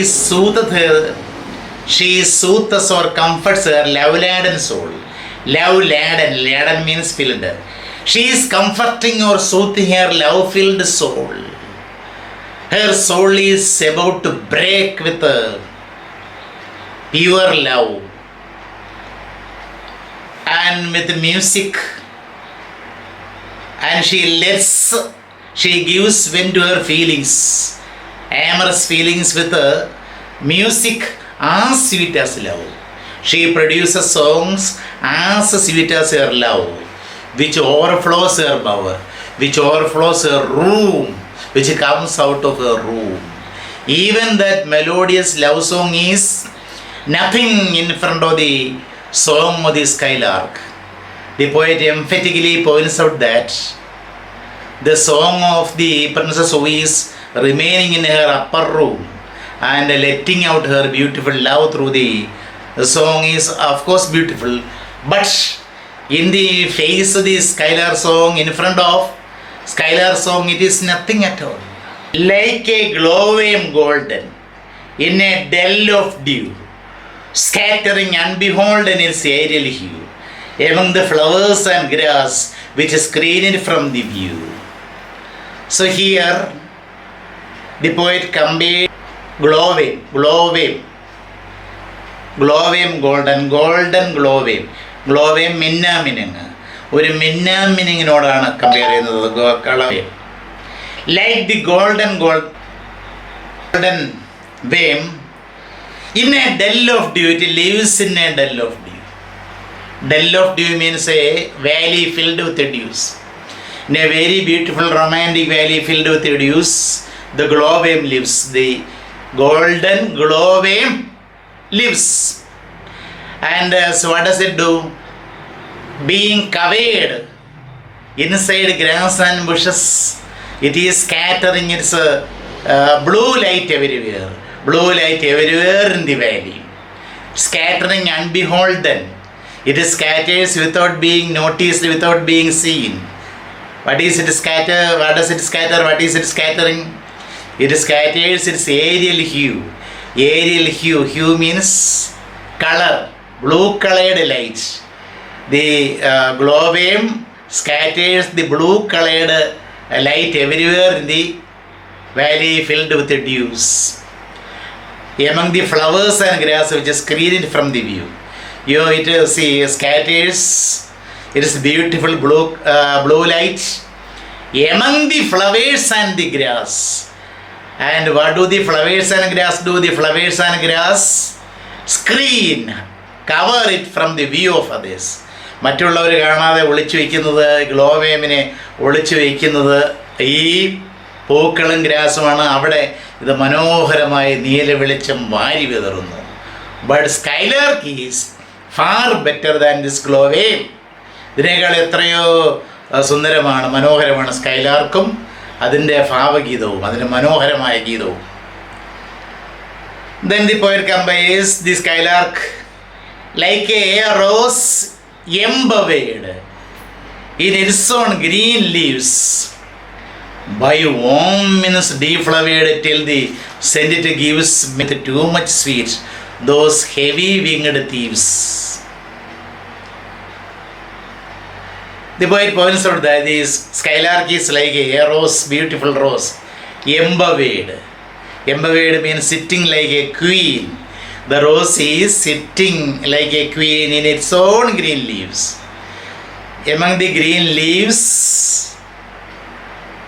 soothes or comforts her love-laden soul. Laden means filled. She is comforting or soothing her love-filled soul. Her soul is about to break with pure love. And with music. And she gives vent to her feelings. Amorous feelings with music as sweet as love. She produces songs as sweet as her love, which overflows her bower, which overflows her room, which comes out of her room. Even that melodious love song is nothing in front of the song of the Skylark. The poet emphatically points out that the song of the princess who is remaining in her upper room and letting out her beautiful love through the song is of course beautiful, but in the face of the Skylark song, in front of Skylark song, it is nothing at all. Like a glowworm golden in a dell of dew, scattering unbeholden its aerial hue among the flowers and grass which screen it from the view. So here the poet compared glowworm golden glowworm മിന്നാമിനുങ്ങ്, ഒരു മിന്നാമിനുങ്ങിനോടാണ് compare ചെയ്യുന്നത് കളവേ. Like the golden വേം in a dell of dew, it lives in a dell of dew. Dell of dew means a valley filled with dews. In a very beautiful romantic valley filled with dews, the glowworm lives. The golden glowworm lives. And so what does it do? Being covered inside grass and bushes, it is scattering its blue light everywhere. Blue light everywhere in the valley. Scattering unbeholden. It scatters without being noticed, without being seen. What is it scatter? What does it scatter? What is it scattering? It scatters its aerial hue. Aerial hue. Hue means color. Blue colored light. The glowworm scatters the blue colored light everywhere in the valley filled with the dews. Among the flowers and grass which is screened from the view. It scatters its beautiful blue light among the flowers and the grass. And what do the flowers and grass do? The flowers and grass screen, cover it from the view of others. മറ്റുള്ളവർ കാണാതെ ഒളിച്ചു വയ്ക്കുന്നത്, ഗ്ലോവേമിനെ ഒളിച്ചു വയ്ക്കുന്നത് ഈ പൂക്കളും ഗ്രാസുമാണ്. അവിടെ ഇത് മനോഹരമായി നീല വെളിച്ചം വാരി വിതറുന്നു. But skylark is far better than this glowworm. ഇതിനേക്കാൾ എത്രയോ സുന്ദരമാണ്, മനോഹരമാണ് സ്കൈലാർക്കും അതിൻ്റെ ഭാവഗീതവും, അതിൻ്റെ മനോഹരമായ ഗീതവും. Then the poet compares the skylark like a rose embowered in its own green leaves by warm winds deflowered till the scent it gives with too much sweet those heavy winged thieves. The poet points out that the skylark is like a rose, beautiful rose, embowered. Embowered means sitting like a queen. The rose is sitting like a queen in its own green leaves. Among the green leaves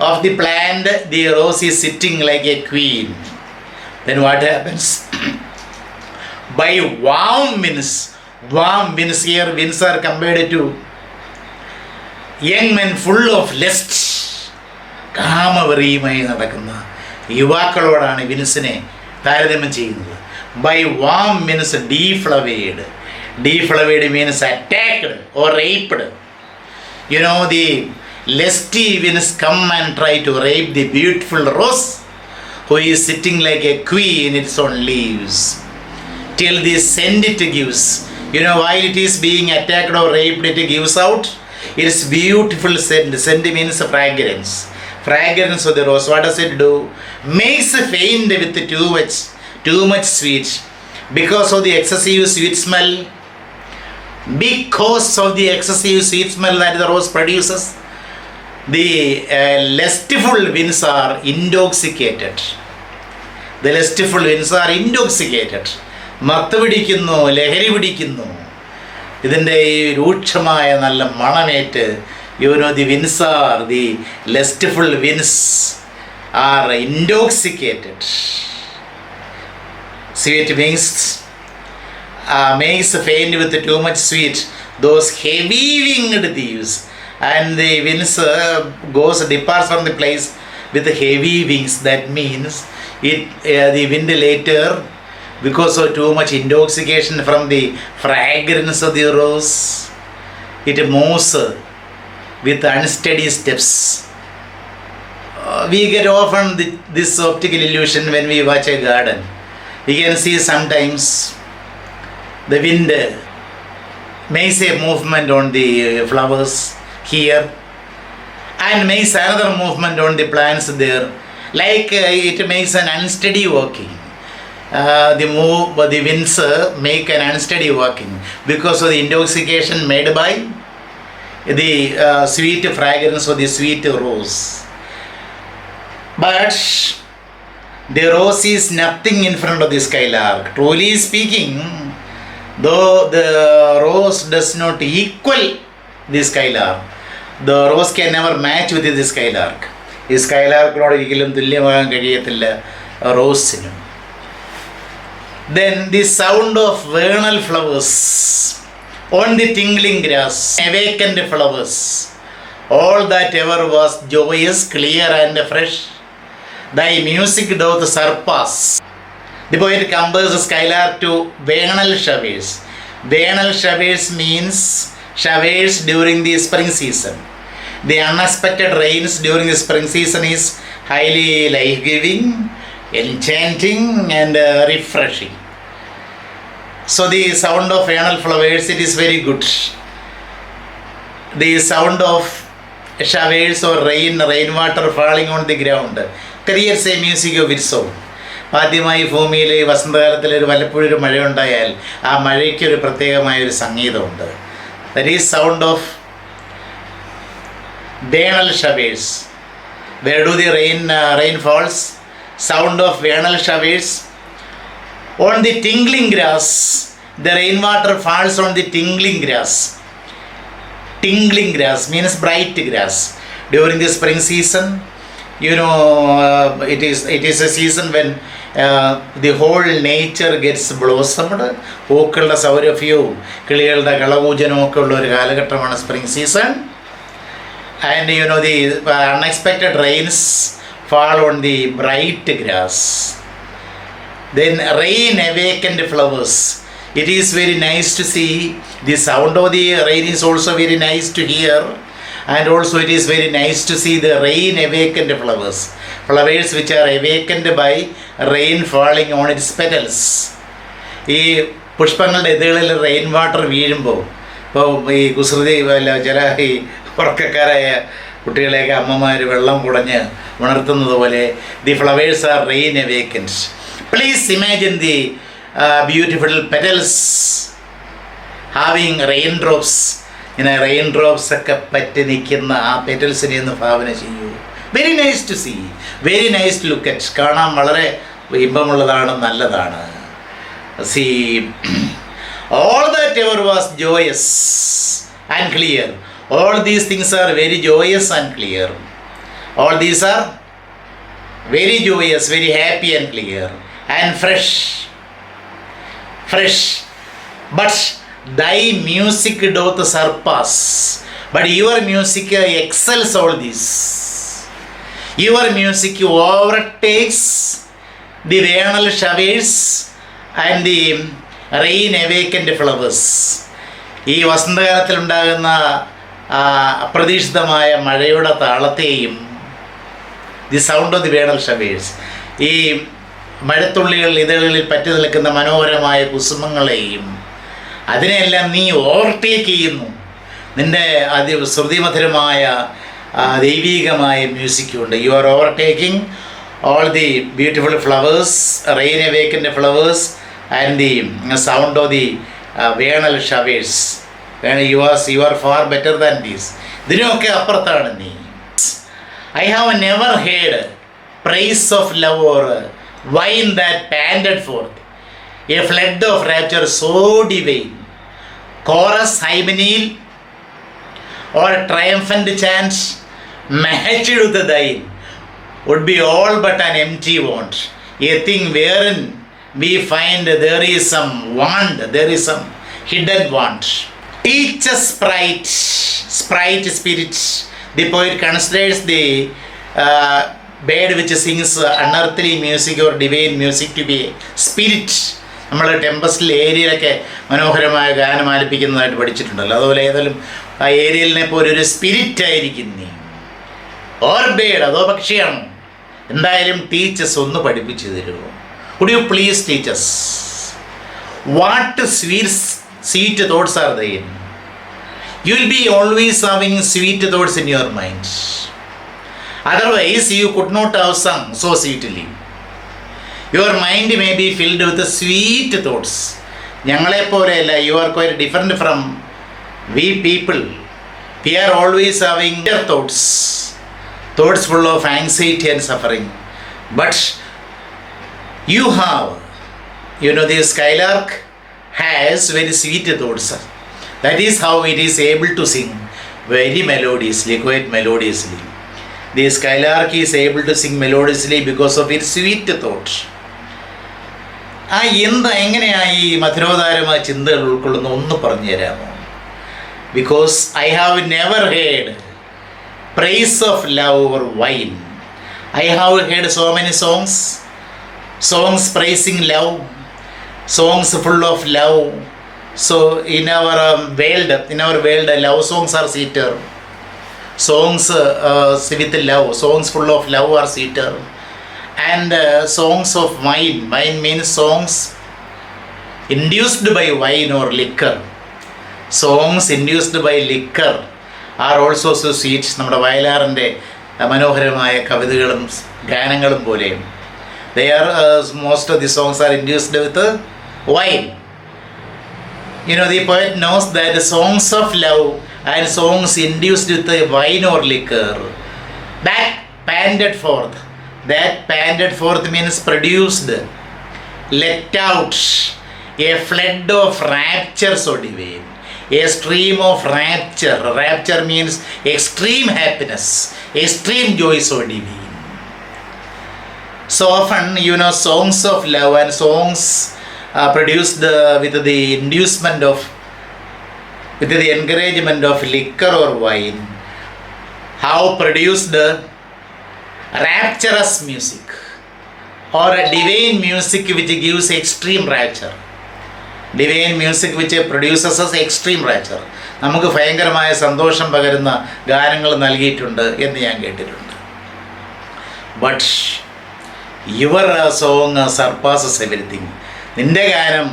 of the plant, the rose is sitting like a queen. Then what happens? By warm winds here, winds are compared to young men full of lust. കാമവെറിയുമായി നടക്കുന്ന യുവാക്കളോടാണ് വിൻസിനെ താരതമ്യം ചെയ്യുന്നത്. By warm means deflowered. Deflowered means attacked or raped. You know the lusty winds come and try to rape the beautiful rose who is sitting like a queen in its own leaves till the scent it gives. You know, while it is being attacked or raped, it gives out its beautiful scent. Scent means fragrance. Fragrance of the rose. What does it do? Makes faint with too much sweet. Because of the excessive sweet smell. Because of the excessive sweet smell that the rose produces, the lustful winds are intoxicated. The lustful winds are intoxicated. മത്ത് പിടിക്കുന്നു, ലഹരി പിടിക്കുന്നു. ഇതിൻ്റെ ഈ രൂക്ഷമായ നല്ല മണമേറ്റ് the winds are, the lustful winds are intoxicated. Sweet wings makes faint with too much sweet those heavy winged thieves. And the winds departs from the place with heavy wings. That means the wind later, because of too much intoxication from the fragrance of the rose, it moves with unsteady steps. We get often this optical illusion when we watch a garden. We can see sometimes the wind makes a movement on the flowers here and makes another movement on the plants there, like it makes an unsteady walking. The winds make an unsteady walking because of the intoxication made by the sweet fragrance of the sweet rose. But the rose is nothing in front of the skylark. Truly speaking, though the rose does not equal the skylark, the rose can never match with the skylark. ഈ സ്കൈലാർക്കിനോട് ഒരിക്കലും തുല്യമാകാൻ കഴിയത്തില്ല റോസിനും. Then the sound of vernal flowers on the tingling grass, awakened flowers, all that ever was joyous, clear and fresh, thy music doth surpass. The poet compares the skylark to vernal showers. Vernal showers means showers during the spring season. The unexpected rains during the spring season is highly life-giving, enchanting and refreshing. So the sound of vernal flowers, it is very good. The sound of showers or rainwater falling on the ground creates a music of its own. ആദ്യമായി ഭൂമിയിൽ വസന്തകാലത്തിൽ വല്ലപ്പോഴും ഒരു മഴയുണ്ടായാൽ ആ മഴയ്ക്ക് ഒരു പ്രത്യേകമായൊരു സംഗീതമുണ്ട്. That is sound of vernal showers. Where do the rain falls? Sound of vernal showers. On the tingling grass, the rainwater falls on the tingling grass. Tingling grass means bright grass. During the spring season, you know, it is a season when the whole nature gets blossomed. പൂക്കളുടെ സൗരഭ്യവും കിളികളുടെ കളകൂജനവും ഒക്കെ ഉള്ള ഒരു കാലഘട്ടമാണ് spring season. And the unexpected rains fall on the bright grass. Then rain awakened flowers. It is very nice to see. The sound of the rain is also very nice to hear. And also it is very nice to see the rain awakened flowers. Flowers which are awakened by rain falling on its petals. ഈ പുഷ്പങ്ങളുടെ ഇതകളിൽ rain water വീഴുമ്പോൾ, ഇപ്പോൾ ഈ കുസൃതി ചില ഈ ഉറക്കക്കാരായ കുട്ടികളെയൊക്കെ അമ്മമാർ വെള്ളം കുടഞ്ഞ് ഉണർത്തുന്നത് പോലെ the flowers are rain awakened. Please imagine the beautiful petals having rain drops. ഇങ്ങനെ റെയിൻ ഡ്രോപ്സ് ഒക്കെ പറ്റി നിൽക്കുന്ന ആ പെറ്റൽസിനെ ഒന്ന് ഭാവന ചെയ്യൂ. Very nice to see, very nice to look at. കാണാൻ വളരെ ഇമ്പമുള്ളതാണ്, നല്ലതാണ്. See all that ever was joyous and clear. All these things are very joyous and clear. All these are very joyous, very happy and clear and fresh. But thy music doth surpass. But your music excels all this. Your music overtakes the vernal showers and the rain awakened flowers. ഈ വസന്തകാലത്തിലുണ്ടാകുന്ന അപ്രതീക്ഷിതമായ മഴയുടെ താളത്തെയും, the sound of the vernal showers, ഈ മഴത്തുള്ളികൾ ഇതളുകളിൽ പറ്റി നിൽക്കുന്ന മനോഹരമായ കുസുമങ്ങളെയും, അതിനെല്ലാം നീ ഓവർടേക്ക് ചെയ്യുന്നു. നിൻ്റെ ശ്രുതിമധുരമായ ദൈവീകമായ മ്യൂസിക്കുണ്ട്. You are overtaking all the beautiful flowers, rain awakened flowers and the sound of the vernal showers. You are far better than this. ഇതിനൊക്കെ അപ്പുറത്താണ് നീ. I have never heard praise of love or wine that panted forth a flood of rapture so divine. Chorus, hymeneal or triumphant chant matched with thine would be all but an empty want, a thing wherein we find there is some want, there is some hidden want. Teach us spirit, spirit. The poet considers the bird which sings unearthly music or divine music to be spirit. നമ്മൾ ടെമ്പസ്റ്റിൽ ഏരിയയിലൊക്കെ മനോഹരമായ ഗാനം ആലപിക്കുന്നതായിട്ട് പഠിച്ചിട്ടുണ്ടല്ലോ. അതുപോലെ ഏതായാലും ആ ഏരിയലിനെ പോലെ ഒരു spirit ആയിരിക്കും നീ. ഓർ ബേഡ്, അതോ പക്ഷിയാണോ? എന്തായാലും ടീച്ചേഴ്സ് ഒന്ന് പഠിപ്പിച്ചു തരുമോ? Would you please teachers what sweet thoughts are there? You will be always having sweet thoughts in your mind. Otherwise you could not have sung so sweetly. Your mind may be filled with sweet thoughts. ഞങ്ങളെപ്പോലെയല്ല, you are quite different from we people. We are always having thoughts, thoughts full of anxiety and suffering. But you have, the Skylark has very sweet thoughts. That is how it is able to sing very melodiously, quite melodiously. The Skylark is able to sing melodiously because of its sweet thoughts. എങ്ങനെയാണ് ഈ മധുരോദാരമായ ചിന്തകൾ ഉൾക്കൊള്ളുന്ന ഒന്ന് പറഞ്ഞു തരാമോ? Because I have never heard praise of love or wine. I have heard so many songs praising love, songs full of love. So in our world love songs are sweeter. Songs with love, songs full of love are sweeter. And songs of wine means songs induced by wine or liquor. Songs induced by liquor are also so sweet. നമ്മുടെ വയലാറിൻ്റെ മനോഹരമായ കവിതകളും ഗാനങ്ങളും പോലെയും. They are most of the songs are induced with wine. The poet knows that the songs of love and songs induced with wine or liquor that panted forth means produced, let out a flood of rapture so divine. A stream of rapture. Rapture means extreme happiness, extreme joy so divine. So often, songs of love and songs produced with the inducement of, with the encouragement of liquor or wine, have produced rapturous music or a divine music which gives extreme rapture. Divine music which produces us extreme rapture. നമുക്ക് ഭയങ്കരമായ സന്തോഷം പകരുന്ന ഗാനങ്ങൾ നൽകിയിട്ടുണ്ട് എന്ന് ഞാൻ കേട്ടിട്ടുണ്ട്. But your song surpasses everything. നിൻ്റെ ഗാനം,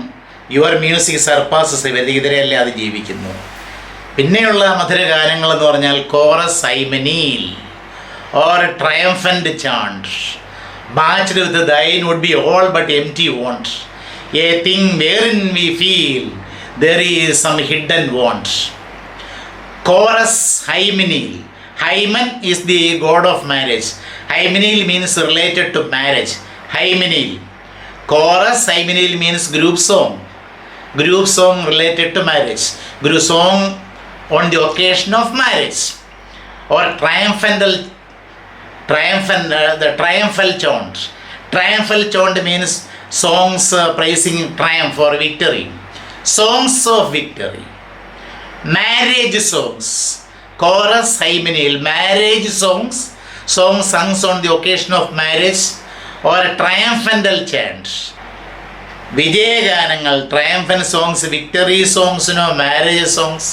യുവർ മ്യൂസിക് സർപ്പാസസ് എവരിത്തിങ്, ഇതിനെയല്ലേ അത് ജീവിക്കുന്നു. പിന്നെയുള്ള മധുര ഗാനങ്ങൾ എന്ന് പറഞ്ഞാൽ chorus hymeneal or triumphant chant matched with thine would be all but empty want, a thing wherein we feel there is some hidden want. Chorus Hymeneal. Hymen is the god of marriage. Hymeneal means related to marriage. Hymeneal. Chorus Hymeneal means group song. Group song related to marriage. Group song on the occasion of marriage. Or the triumphal chant. Triumphal chant means songs praising triumph or victory. Songs of victory. Marriage songs. Chorus hymeneal. Marriage songs. Songs sung on the occasion of marriage or triumphal chant. വിജയഗാനങ്ങൾ, triumphant songs, victory songs, marriage songs.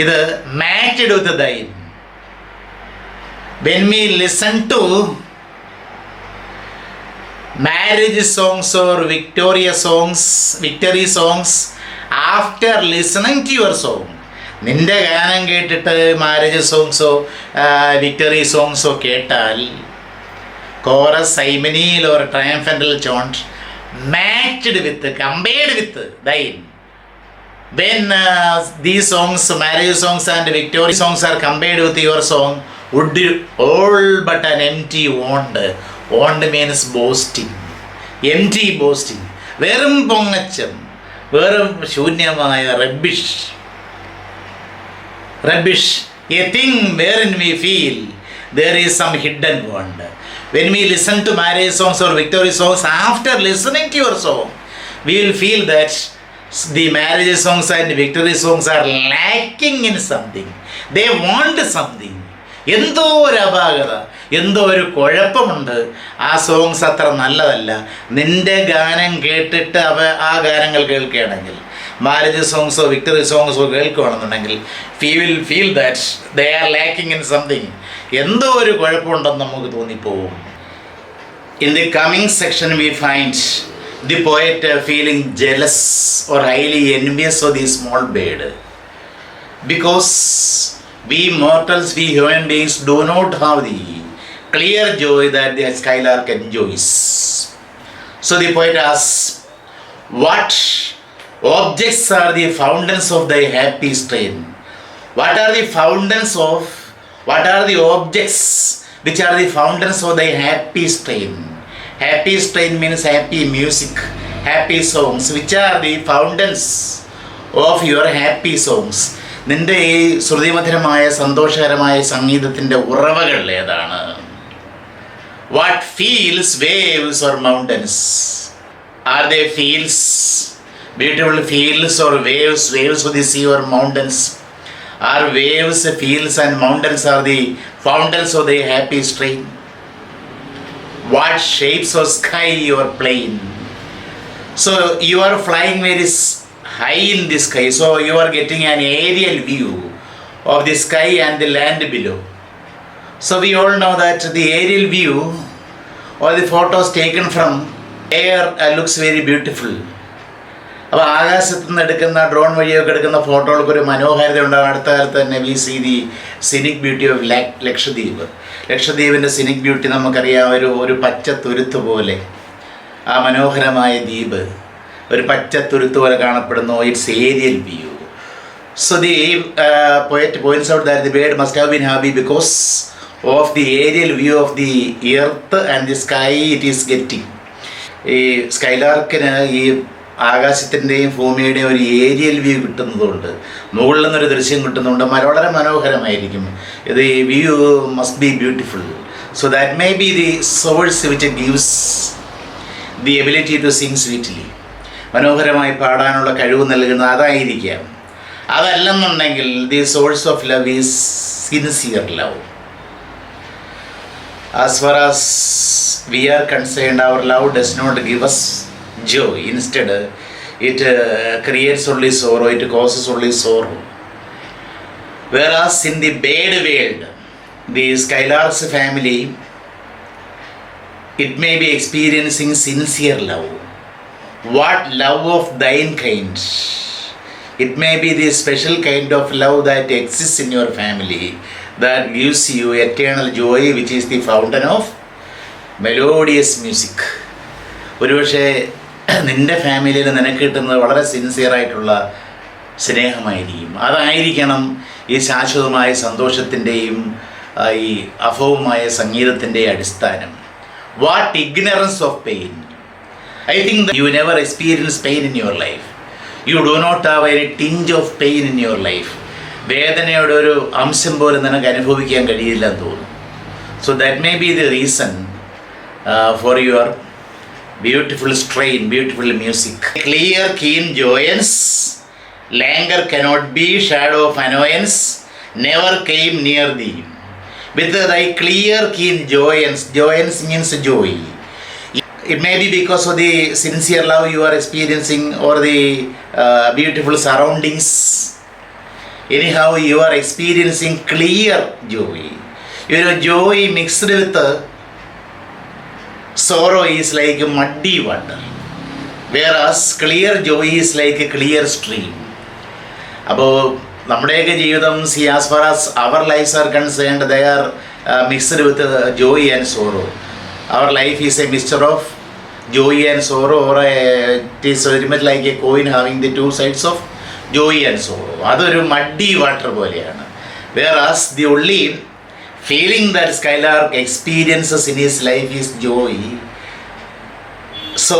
ഇത് matched with thine. When we listen to marriage songs or victory songs, after listening to your song, നിൻ്റെ ഗാനം കേട്ടിട്ട് marriage സോങ്സോ victory സോങ്സോ കേട്ടാൽ, chorus hymeneal or triumphal chant matched with, compared with thine. When these songs, marriage songs and victory songs are compared with your song, would be all but an empty want. Want means boasting. Empty boasting. വെറും പൊങ്ങച്ചം, വെറും ശൂന്യമായ rubbish. A thing wherein we feel there is some hidden want. When we listen to marriage songs or victory songs, after listening to your song, we will feel that the marriage songs and victory songs are lacking in something. They want something. എന്തോ ഒരു അപാകത, എന്തോ ഒരു കുഴപ്പമുണ്ട്. ആ songs അത്ര നല്ലതല്ല. നിൻ്റെ ഗാനം കേട്ടിട്ട് ആ ഗാനങ്ങൾ കേൾക്കുകയാണെങ്കിൽ, മാരേജ് സോങ്സോ വിക്ടറി സോങ്സോ കേൾക്കുകയാണെന്നുണ്ടെങ്കിൽ, we will feel that they are lacking in something. എന്തോ ഒരു കുഴപ്പമുണ്ടെന്ന് നമുക്ക് തോന്നിപ്പോവും. In the coming section we find the poet feeling jealous or highly envious of the small bird, because we mortals, we human beings, do not have the clear joy that the skylark enjoys. So the poet asks, what objects are the fountains of thy happy strain? What are the fountains of, what are the objects which are the fountains of thy happy strain? Happy strain means happy music, happy songs. Which are the fountains of your happy songs? നിൻ്റെ ഈ ശ്രുതിമധുരമായ സന്തോഷകരമായ സംഗീതത്തിൻ്റെ ഉറവകൾ ഏതാണ്? What fields, waves or mountains? Are they fields, beautiful fields or waves, waves of the sea or mountains? Are waves, fields and mountains are the fountains of the happy strain? What shapes of sky you are playing? So you are flying very high in the sky, so you are getting an aerial view of the sky and the land below. So we all know that the aerial view or the photos taken from air looks very beautiful. അപ്പോൾ ആകാശത്തു നിന്ന് എടുക്കുന്ന drone വഴിയൊക്കെ എടുക്കുന്ന ഫോട്ടോകൾക്കൊരു മനോഹാരിത ഉണ്ടാകും. അടുത്ത കാലത്ത് തന്നെ we see the scenic beauty of Lakshadweep. ലക്ഷദ്വീപിൻ്റെ സിനിക് ബ്യൂട്ടി നമുക്കറിയാം. ഒരു പച്ച തുരുത്ത് പോലെ, ആ മനോഹരമായ ദ്വീപ് ഒരു പച്ച തുരുത്ത് പോലെ കാണപ്പെടുന്നു. It's aerial view. So the poet points out that the bird must have been happy because of the aerial view of the earth and the sky it is getting. ഈ സ്കൈലാർക്കിന് ഈ ആകാശത്തിൻ്റെയും ഭൂമിയുടെയും ഒരു ഏരിയൽ വ്യൂ കിട്ടുന്നതുകൊണ്ട്, മുകളിൽ നിന്നൊരു ദൃശ്യം കിട്ടുന്നതുകൊണ്ട് വളരെ മനോഹരമായിരിക്കും. ഇത് ഈ view must be beautiful. So that may be the source which gives the ability to sing sweetly. മനോഹരമായി പാടാനുള്ള കഴിവ് നൽകുന്നത് അതായിരിക്കാം. അതല്ലെന്നുണ്ടെങ്കിൽ the source of love is sincere love. As far as we are concerned, our love does not give us joy. Instead, it creates only sorrow, it causes only sorrow. Whereas in the bad world, the Skylark's family, it may be experiencing sincere love. What love of thine kind? It may be the special kind of love that exists in your family that gives you eternal joy, which is the fountain of melodious music. ഒരുപക്ഷെ നിൻ്റെ ഫാമിലിയിൽ നിനക്ക് കിട്ടുന്നത് വളരെ സിൻസിയറായിട്ടുള്ള സ്നേഹമായിരിക്കും. അതായിരിക്കണം ഈ ശാശ്വതമായ സന്തോഷത്തിൻ്റെയും ഈ അഭവമായ സംഗീതത്തിൻ്റെയും അടിസ്ഥാനം. What ignorance of pain. I think that you never experience pain in your life. You do not have any tinge of pain in your life. വേദനയുടെ ഒരു അംശം പോലെ നിനക്ക് അനുഭവിക്കാൻ കഴിയില്ലെന്ന് തോന്നുന്നു. So that may be the reason for your beautiful strain, beautiful music. Clear, keen joyance, languor cannot be, shadow of annoyance never came near thee. With thy clear, keen joyance, joyance means joy. It may be because of the sincere love you are experiencing or the beautiful surroundings. Anyhow, you are experiencing clear joy. Your joy mixed with sorrow is like muddy water, whereas clear joy is like a clear stream. അപ്പോൾ നമ്മുടെയൊക്കെ ജീവിതം, as far as our lives are concerned, they are mixed with joy and sorrow. Our life is a mixture of joy and sorrow, or it is very much like a coin having the two sides of joy and sorrow. അതൊരു muddy water പോലെയാണ്. Whereas the only feeling that Skylark experiences in his life is joy. So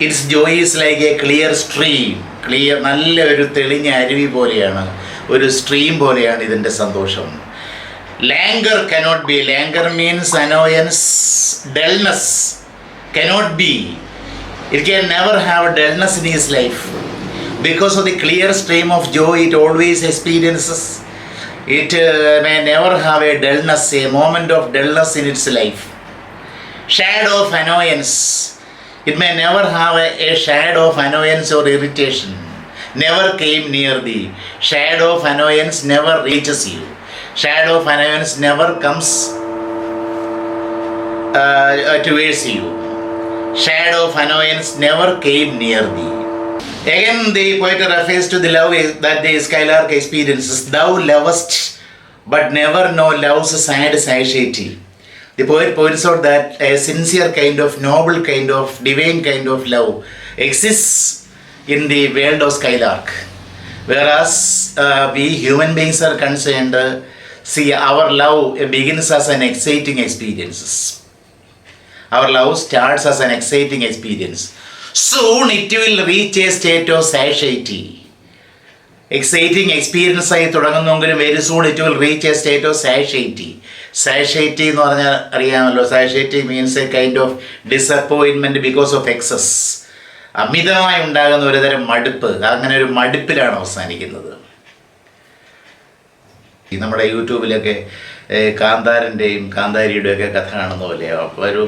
its joy is like a clear stream. Clear, നല്ല ഒരു തെളിഞ്ഞ അരുവി പോലെയാണ്, ഒരു stream പോലെയാണ് ഇതിൻ്റെ സന്തോഷം. Languor cannot be. Languor means annoyance, dullness. Cannot be. It can never have dullness in his life. Because of the clear stream of joy it always experiences, it may never have a dullness, a moment of dullness in its life. Shadow of annoyance. It may never have a shadow of annoyance or irritation. Never came near thee. Shadow of annoyance never reaches you. Shadow of annoyance never comes towards you. Shadow of annoyance never came near thee. Again, the poet refers to the love that the Skylark experiences. Thou lovest, but never know love's sad satiety. The poet points out that a sincere kind of, noble kind of, divine kind of love exists in the world of Skylark. Whereas we human beings are concerned, see, our love begins as an exciting experiences. Our love starts as an exciting experience. Soon it will reach a state of satiety. Exciting experience ആയി തുടങ്ങുന്നെങ്കിലും very soon it will reach a state of satiety. Satiety എന്ന് പറഞ്ഞാൽ അറിയാമല്ലോ. Satiety means a kind of disappointment because of excess. അമിതമായി ഉണ്ടാകുന്ന ഒരുതരം മടുപ്പ്. അങ്ങനെ ഒരു മടുപ്പിലാണ് അവസാനിക്കുന്നത്. നമ്മുടെ യൂട്യൂബിലൊക്കെ കാന്താരൻ്റെയും കാന്താരിയുടെയും ഒക്കെ കഥ കാണുന്ന പോലെയോ ഒരു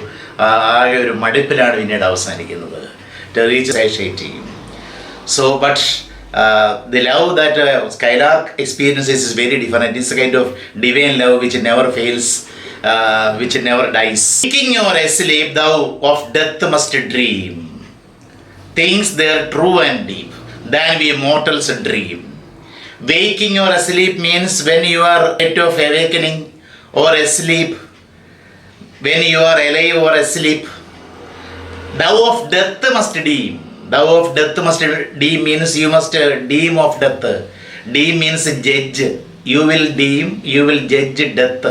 ആകെ ഒരു മടുപ്പിലാണ് പിന്നീട് അവസാനിക്കുന്നത്. To reach satiety. So, but the love that Skylark experiences is very different. It's a kind of divine love which never fails, which never dies. Waking or asleep, thou of death must dream. Things they are true and deep than we mortals dream. Waking or asleep means when you are at of awakening or asleep, when you are alive or asleep. Thou of death must deem. Thou of death must deem means you must deem of death. Deem means judge. You will deem, you will judge death.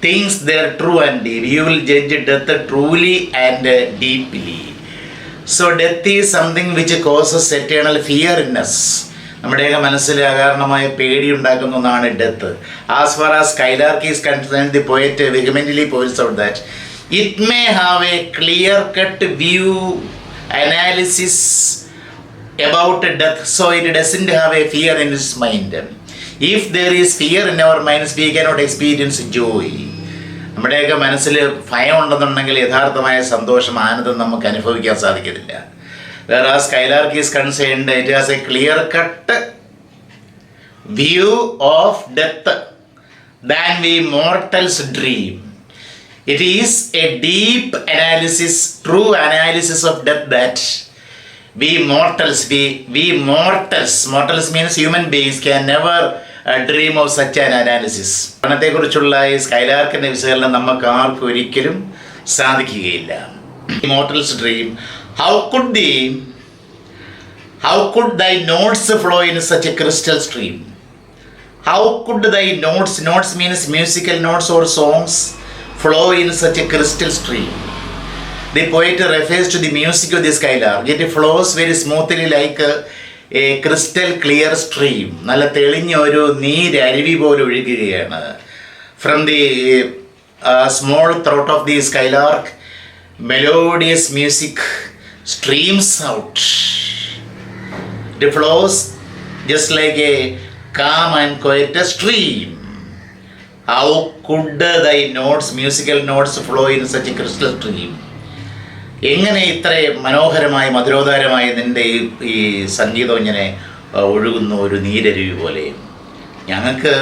Things they are true and deep. You will judge death truly and deeply. So death is something which causes eternal fear in us. നമ്മുടെയൊക്കെ മനസ്സിൽ അകാരണമായ പേടിയുണ്ടാക്കുന്ന ഒന്നാണ് death. As far as Skylark is concerned, the poet vehemently points out that it may have a clear-cut view analysis about death, so it doesn't have a fear in its mind. If there is fear in our minds, we cannot experience joy. നമ്മുടെയൊക്കെ മനസ്സിൽ ഭയം ഉണ്ടെന്നുണ്ടെങ്കിൽ യഥാർത്ഥമായ സന്തോഷം, ആനന്ദം നമുക്ക് അനുഭവിക്കാൻ സാധിക്കത്തില്ല. Whereas Skylark is concerned, it has a clear-cut view of death than we mortals dream. It is a deep analysis, true analysis of death that we mortals means human beings can never dream of such an analysis. മരണത്തെക്കുറിച്ചുള്ള ഈ സ്കൈലാർക്കിൻ്റെ വിശകലനം നമുക്ക് ആർക്കും ഒരിക്കലും സാധിക്കുകയില്ല. Mortals dream. How could thy notes flow in such a crystal stream? How could thy notes means musical notes or songs, flow in such a crystal stream? The poet refers to the music of the Skylark. It flows very smoothly like a crystal clear stream. നല്ല തെളിഞ്ഞ ഒരു നീരരുവി പോലെ ഒഴുകുകയാണ്. From the small throat of the Skylark, melodious music streams out. It flows just like a calm and quiet stream. How could thy musical notes flow in such a crystal stream? എങ്ങനെ ഇത്ര മനോഹരമായി മധുരോദാരമായി നിൻ്റെ ഈ സംഗീതം ഇങ്ങനെ ഒഴുകുന്നു ഒരു നീരരുവി പോലെ? ഞങ്ങൾക്ക്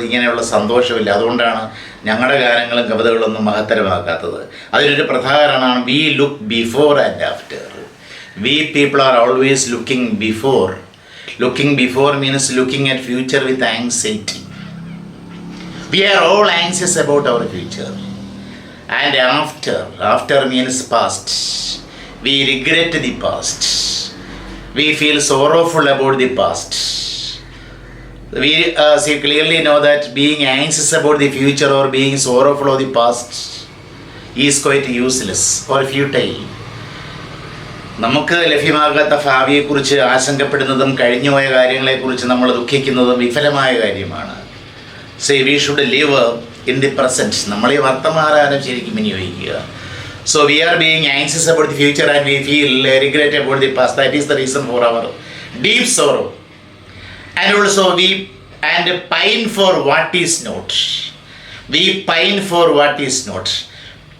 ഇങ്ങനെയുള്ള സന്തോഷമില്ല. അതുകൊണ്ടാണ് ഞങ്ങളുടെ ഗാനങ്ങളും കവിതകളൊന്നും മഹത്തരമാക്കാത്തത്. അതിനൊരു പ്രധാനമാണ് we look before and after. We people are always looking before. Looking before means looking at future with anxiety. We are all anxious about our future. And after means past. We regret the past. We feel sorrowful about the past. We clearly know that being anxious about the future or being sorrowful of the past is quite useless or futile. നമുക്ക് ലഭ്യമാകാത്ത ഭാവിയെക്കുറിച്ച് ആശങ്കപ്പെടുന്നതും കഴിഞ്ഞുപോയ കാര്യങ്ങളെക്കുറിച്ച് നമ്മൾ ദുഃഖിക്കുന്നതും വിഫലമായ കാര്യമാണ്. We should live in the present. നമ്മൾ ഈ വർത്തമാനം ശരിക്കും വിനിയോഗിക്കുക. So we are being anxious about the future and we feel regret about the past. That is the reason for our deep sorrow. And also we pine for what is not. We pine for what is not.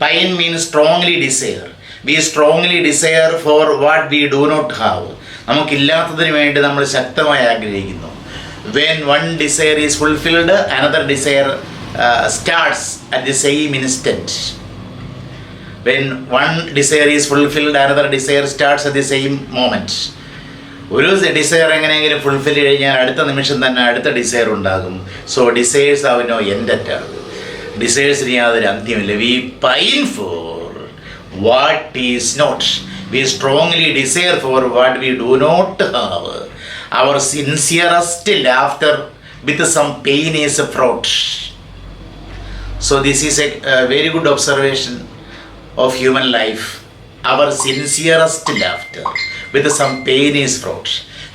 Pine means strongly desire. We strongly desire for what we do not have. നമുക്കില്ലാത്തതിന് വേണ്ടി നമ്മൾ ശക്തമായി ആഗ്രഹിക്കുന്നു. When one desire is fulfilled, another desire starts at the same instant. When one desire is fulfilled, another desire starts at the same moment. ഒരു desire എങ്ങനെയെങ്കിലും fulfil കഴിഞ്ഞാൽ അടുത്ത നിമിഷം തന്നെ അടുത്ത ഡിസയർ ഉണ്ടാകും. So desires have no end at all. ഡിസയേഴ്സിന് യാതൊരു അന്ത്യമില്ല. We pine for what is not. We strongly desire for what we do not have. Our sincerest laughter with some pain is fraught. So this is a very good observation of human life. Our sincerest laughter with some pain is fraught.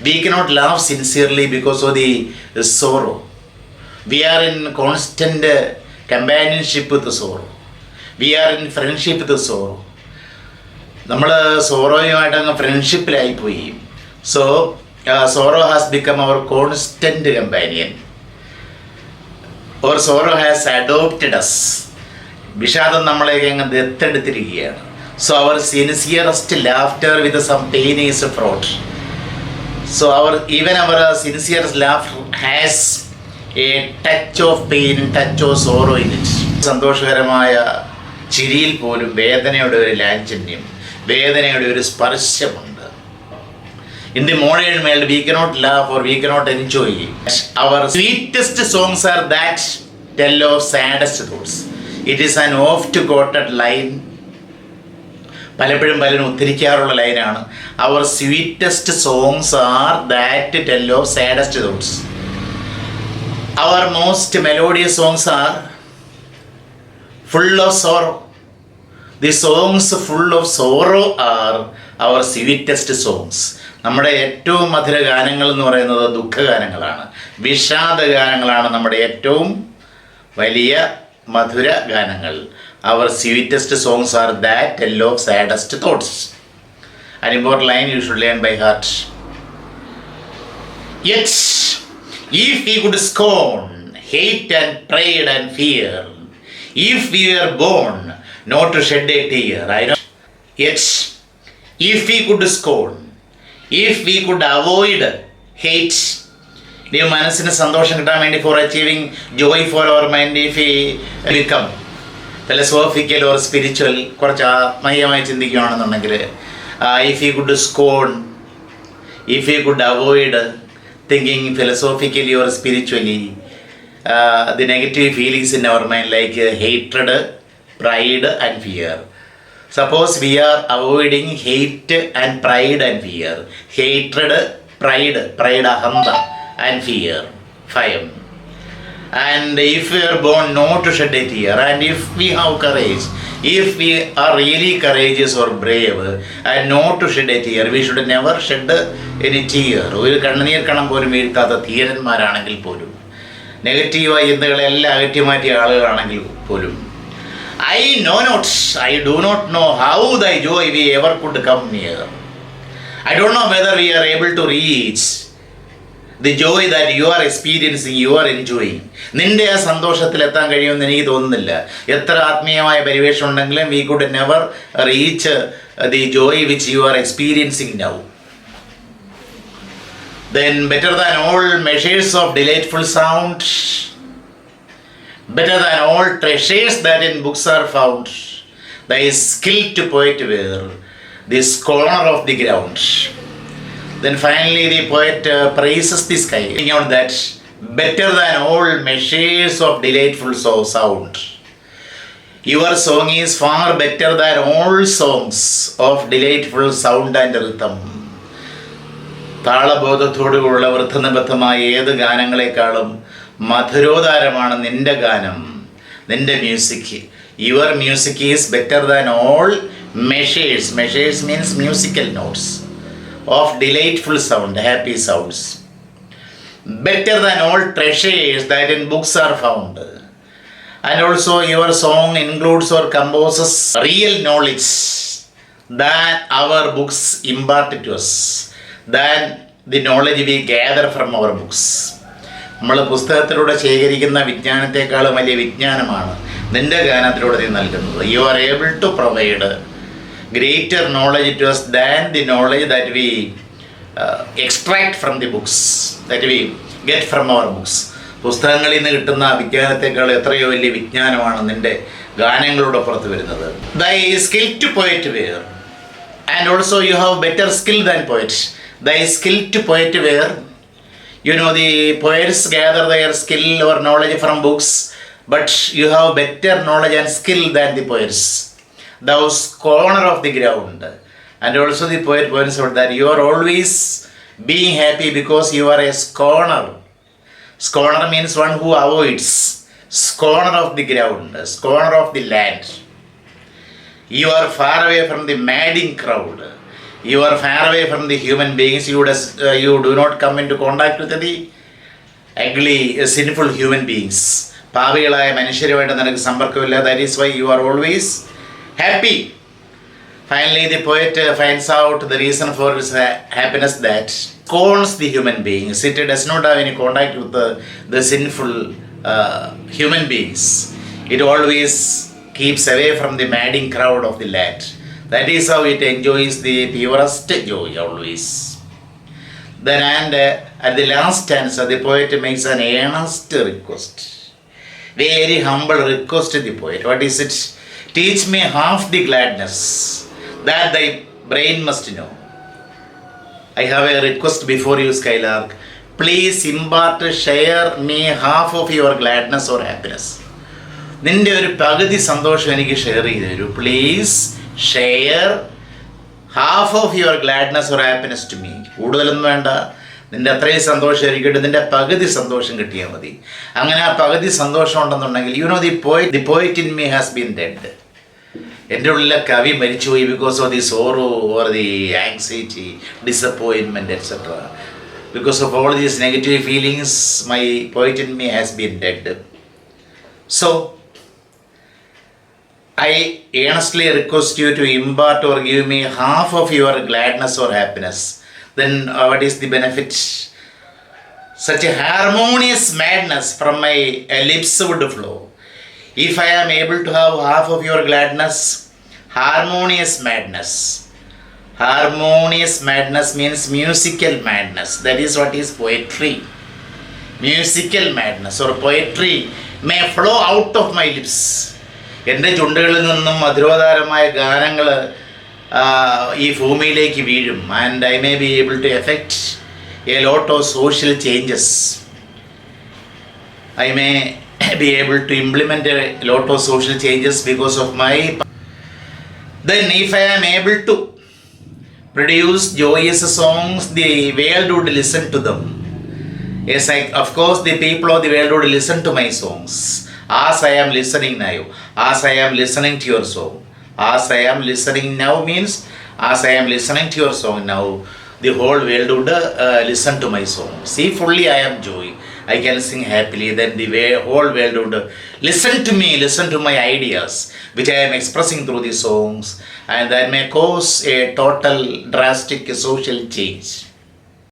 We cannot laugh sincerely because of the sorrow. We are in constant companionship with the sorrow. We are in friendship with the sorrow. നമ്മൾ സോറോയുമായിട്ട് അങ്ങ് ഫ്രണ്ട്ഷിപ്പിലായിപ്പോയി. So sorrow has become our constant companion, or sorrow has adopted us. വിഷാദം നമ്മളെ അങ്ങ് ദത്തെടുത്തിരിക്കുകയാണ്. So our sincerest laughter with some pain is fraught. So even our sincerest laugh has a touch of pain, touch of sorrow in it. സന്തോഷകരമായ ചിരിയിൽ പോലും വേദനയുടെ ഒരു ലാഞ്ചന്യം, വേദനയുടെ ഒരു സ്പർശമുണ്ട്. In the modern world, we cannot laugh or we cannot enjoy. Our sweetest songs are that tell of saddest thoughts. It is an oft-quoted line. പലപ്പോഴും പലരും ഉദ്ധരിക്കാറുള്ള ലൈനാണ്. Our sweetest songs are that tell of saddest thoughts. Our most melodious songs are full of sorrow. The songs full of sorrow are our sweetest songs. നമ്മുടെ ഏറ്റവും മധുര ഗാനങ്ങൾ എന്ന് പറയുന്നത് ദുഃഖഗാനങ്ങളാണ്, വിഷാദ ഗാനങ്ങളാണ് നമ്മുടെ ഏറ്റവും വലിയ മധുര ഗാനങ്ങൾ. Our sweetest songs are that tell of saddest thoughts. An important line you should learn by heart. Yet, if we could scorn hate and pride and fear, if we were born not to shed a tear, I know. Yet, if we could scorn, if we could avoid hate, the മനസ്സിന് സന്തോഷം കിട്ടാൻ വേണ്ടി for achieving joy for our mind, if we become philosophical or spiritual, കുറച്ച് ആത്മീയമായി ചിന്തിക്കുകയാണെന്നുണ്ടെങ്കിൽ, if we could scorn, if we could avoid thinking philosophically or spiritually, the negative feelings in our mind like hatred, pride and fear. Suppose we are avoiding hate and pride and fear. Hatred, pride ahanta and fear, fire. And if we are born not to shed a tear, and if we have courage, if we are really courageous or brave and not to shed a tear, we should never shed any tear. ഒരു കണ്ണുനീർ കണം പോലും വീഴ്ത്താത്ത ധീരന്മാരാണെങ്കിൽ പോലും, നെഗറ്റീവായി ചിന്തകളെല്ലാം അകറ്റിമാറ്റിയ ആളുകളാണെങ്കിൽ പോലും, I do not know how thy joy we ever could come near. I don't know whether we are able to reach the joy that you are experiencing, you are enjoying. നിന്റെ ആ സന്തോഷത്തിൽ എത്താൻ കഴിയുമെന്ന് എനിക്ക് തോന്നുന്നില്ല. എത്ര ആത്മീയമായ പരിവേഷം ഉണ്ടെങ്കിലും we could never reach the joy which you are experiencing now. Then better than all measures of delightful sound, better than all treasures that in books are found, thy skilled poet were the scholar of the ground. Then finally the poet praises the sky, saying out that better than all measures of delightful sound, your song is far better than all songs of delightful sound and rhythm. താളബോധത്തോടുകൂടിയുള്ള വൃദ്ധനിബദ്ധമായ ഏത് ഗാനങ്ങളെക്കാളും മധുരോദാരമാണ് നിന്റെ ഗാനം, നിന്റെ music. Your music is better than all measures. Measures means musical notes of delightful sound, happy sounds. Better than all treasures that in books are found. And also your song includes or composes real knowledge that our books impart to us, than the knowledge we gather from our books. നമ്മൾ പുസ്തകത്തിലൂടെ ശേഖരിക്കുന്ന വിജ്ഞാനത്തെക്കാളും വലിയ വിജ്ഞാനമാണ് നിന്റെ ഗാനത്തിലൂടെ നീ നൽകുന്നത്. You are able to provide greater knowledge to us than the knowledge that we extract from the books, that we get from our books. പുസ്തകങ്ങളിൽ നിന്ന് കിട്ടുന്ന വിജ്ഞാനത്തെക്കാൾ എത്രയോ വലിയ വിജ്ഞാനമാണ് നിന്റെ ഗാനങ്ങളുടെ പുറത്ത് വരുന്നത്. Thy skill to poet were, and also you have better skill than poets. Thy skill to poet were, you know, the poets gather their skill or knowledge from books, but you have better knowledge and skill than the poets. Thou scholar of the ground. And also the poet points out that you are always being happy because you are a scholar. Scholar means one who avoids. Scholar of the ground, scholar of the land. You are far away from the madding crowd. You are far away from the human beings. You do not come into contact with the ugly, sinful human beings. പാപികളായ മനുഷ്യരുമായിട്ട് നിനക്ക് സമ്പർക്കമില്ല. That is why you are always happy. Finally, the poet finds out the reason for his happiness, that scorns the human beings. It does not have any contact with the sinful human beings. It always keeps away from the madding crowd of the land. That is how it enjoys the purest joy always. Then and at the last stanza, the poet makes an earnest request. Very humble request to the poet. What is it? Teach me half the gladness that thy brain must know. I have a request before you, Skylark. Please impart, share me half of your gladness or happiness. നിൻ്റെ ഒരു പകുതി സന്തോഷം എനിക്ക് share ചെയ്ത് തരൂ. Please share half of your gladness or happiness to me. കൂടുതലൊന്നും വേണ്ട, നിൻ്റെ അത്രയും സന്തോഷം എനിക്കിട്ട് നിൻ്റെ പകുതി സന്തോഷം കിട്ടിയാൽ മതി. അങ്ങനെ ആ പകുതി സന്തോഷം ഉണ്ടെന്നുണ്ടെങ്കിൽ, you know the poet in me has been dead. എൻ്റെ ഉള്ളിലെ കവി മരിച്ചുപോയി because of the sorrow or the anxiety, disappointment etcetera. Because of all these negative feelings, my poet in me has been dead. So, I earnestly request you to impart or give me half of your gladness or happiness. Then what is the benefit? Such a harmonious madness from my lips would flow. If I am able to have half of your gladness, harmonious madness. Harmonious madness means musical madness. That is what is poetry. Musical madness or poetry may flow out of my lips. എൻ്റെ ചുണ്ടുകളിൽ നിന്നും മധുരോധാരമായ ഗാനങ്ങൾ ഈ ഭൂമിയിലേക്ക് വീഴും. And I may be able to effect a lot of social changes. I may be able to implement a lot of social changes because of my. Then if I am able to produce joyous songs, the world would listen to them. Yes, of course the people of the world would listen to my songs. As I am listening now, as I am listening to your song. As I am listening now means as I am listening to your song now, the whole world would listen to my song. See, fully I am joy. I can sing happily. Then the whole world would listen to me, listen to my ideas, which I am expressing through the songs, and that may cause a total drastic social change.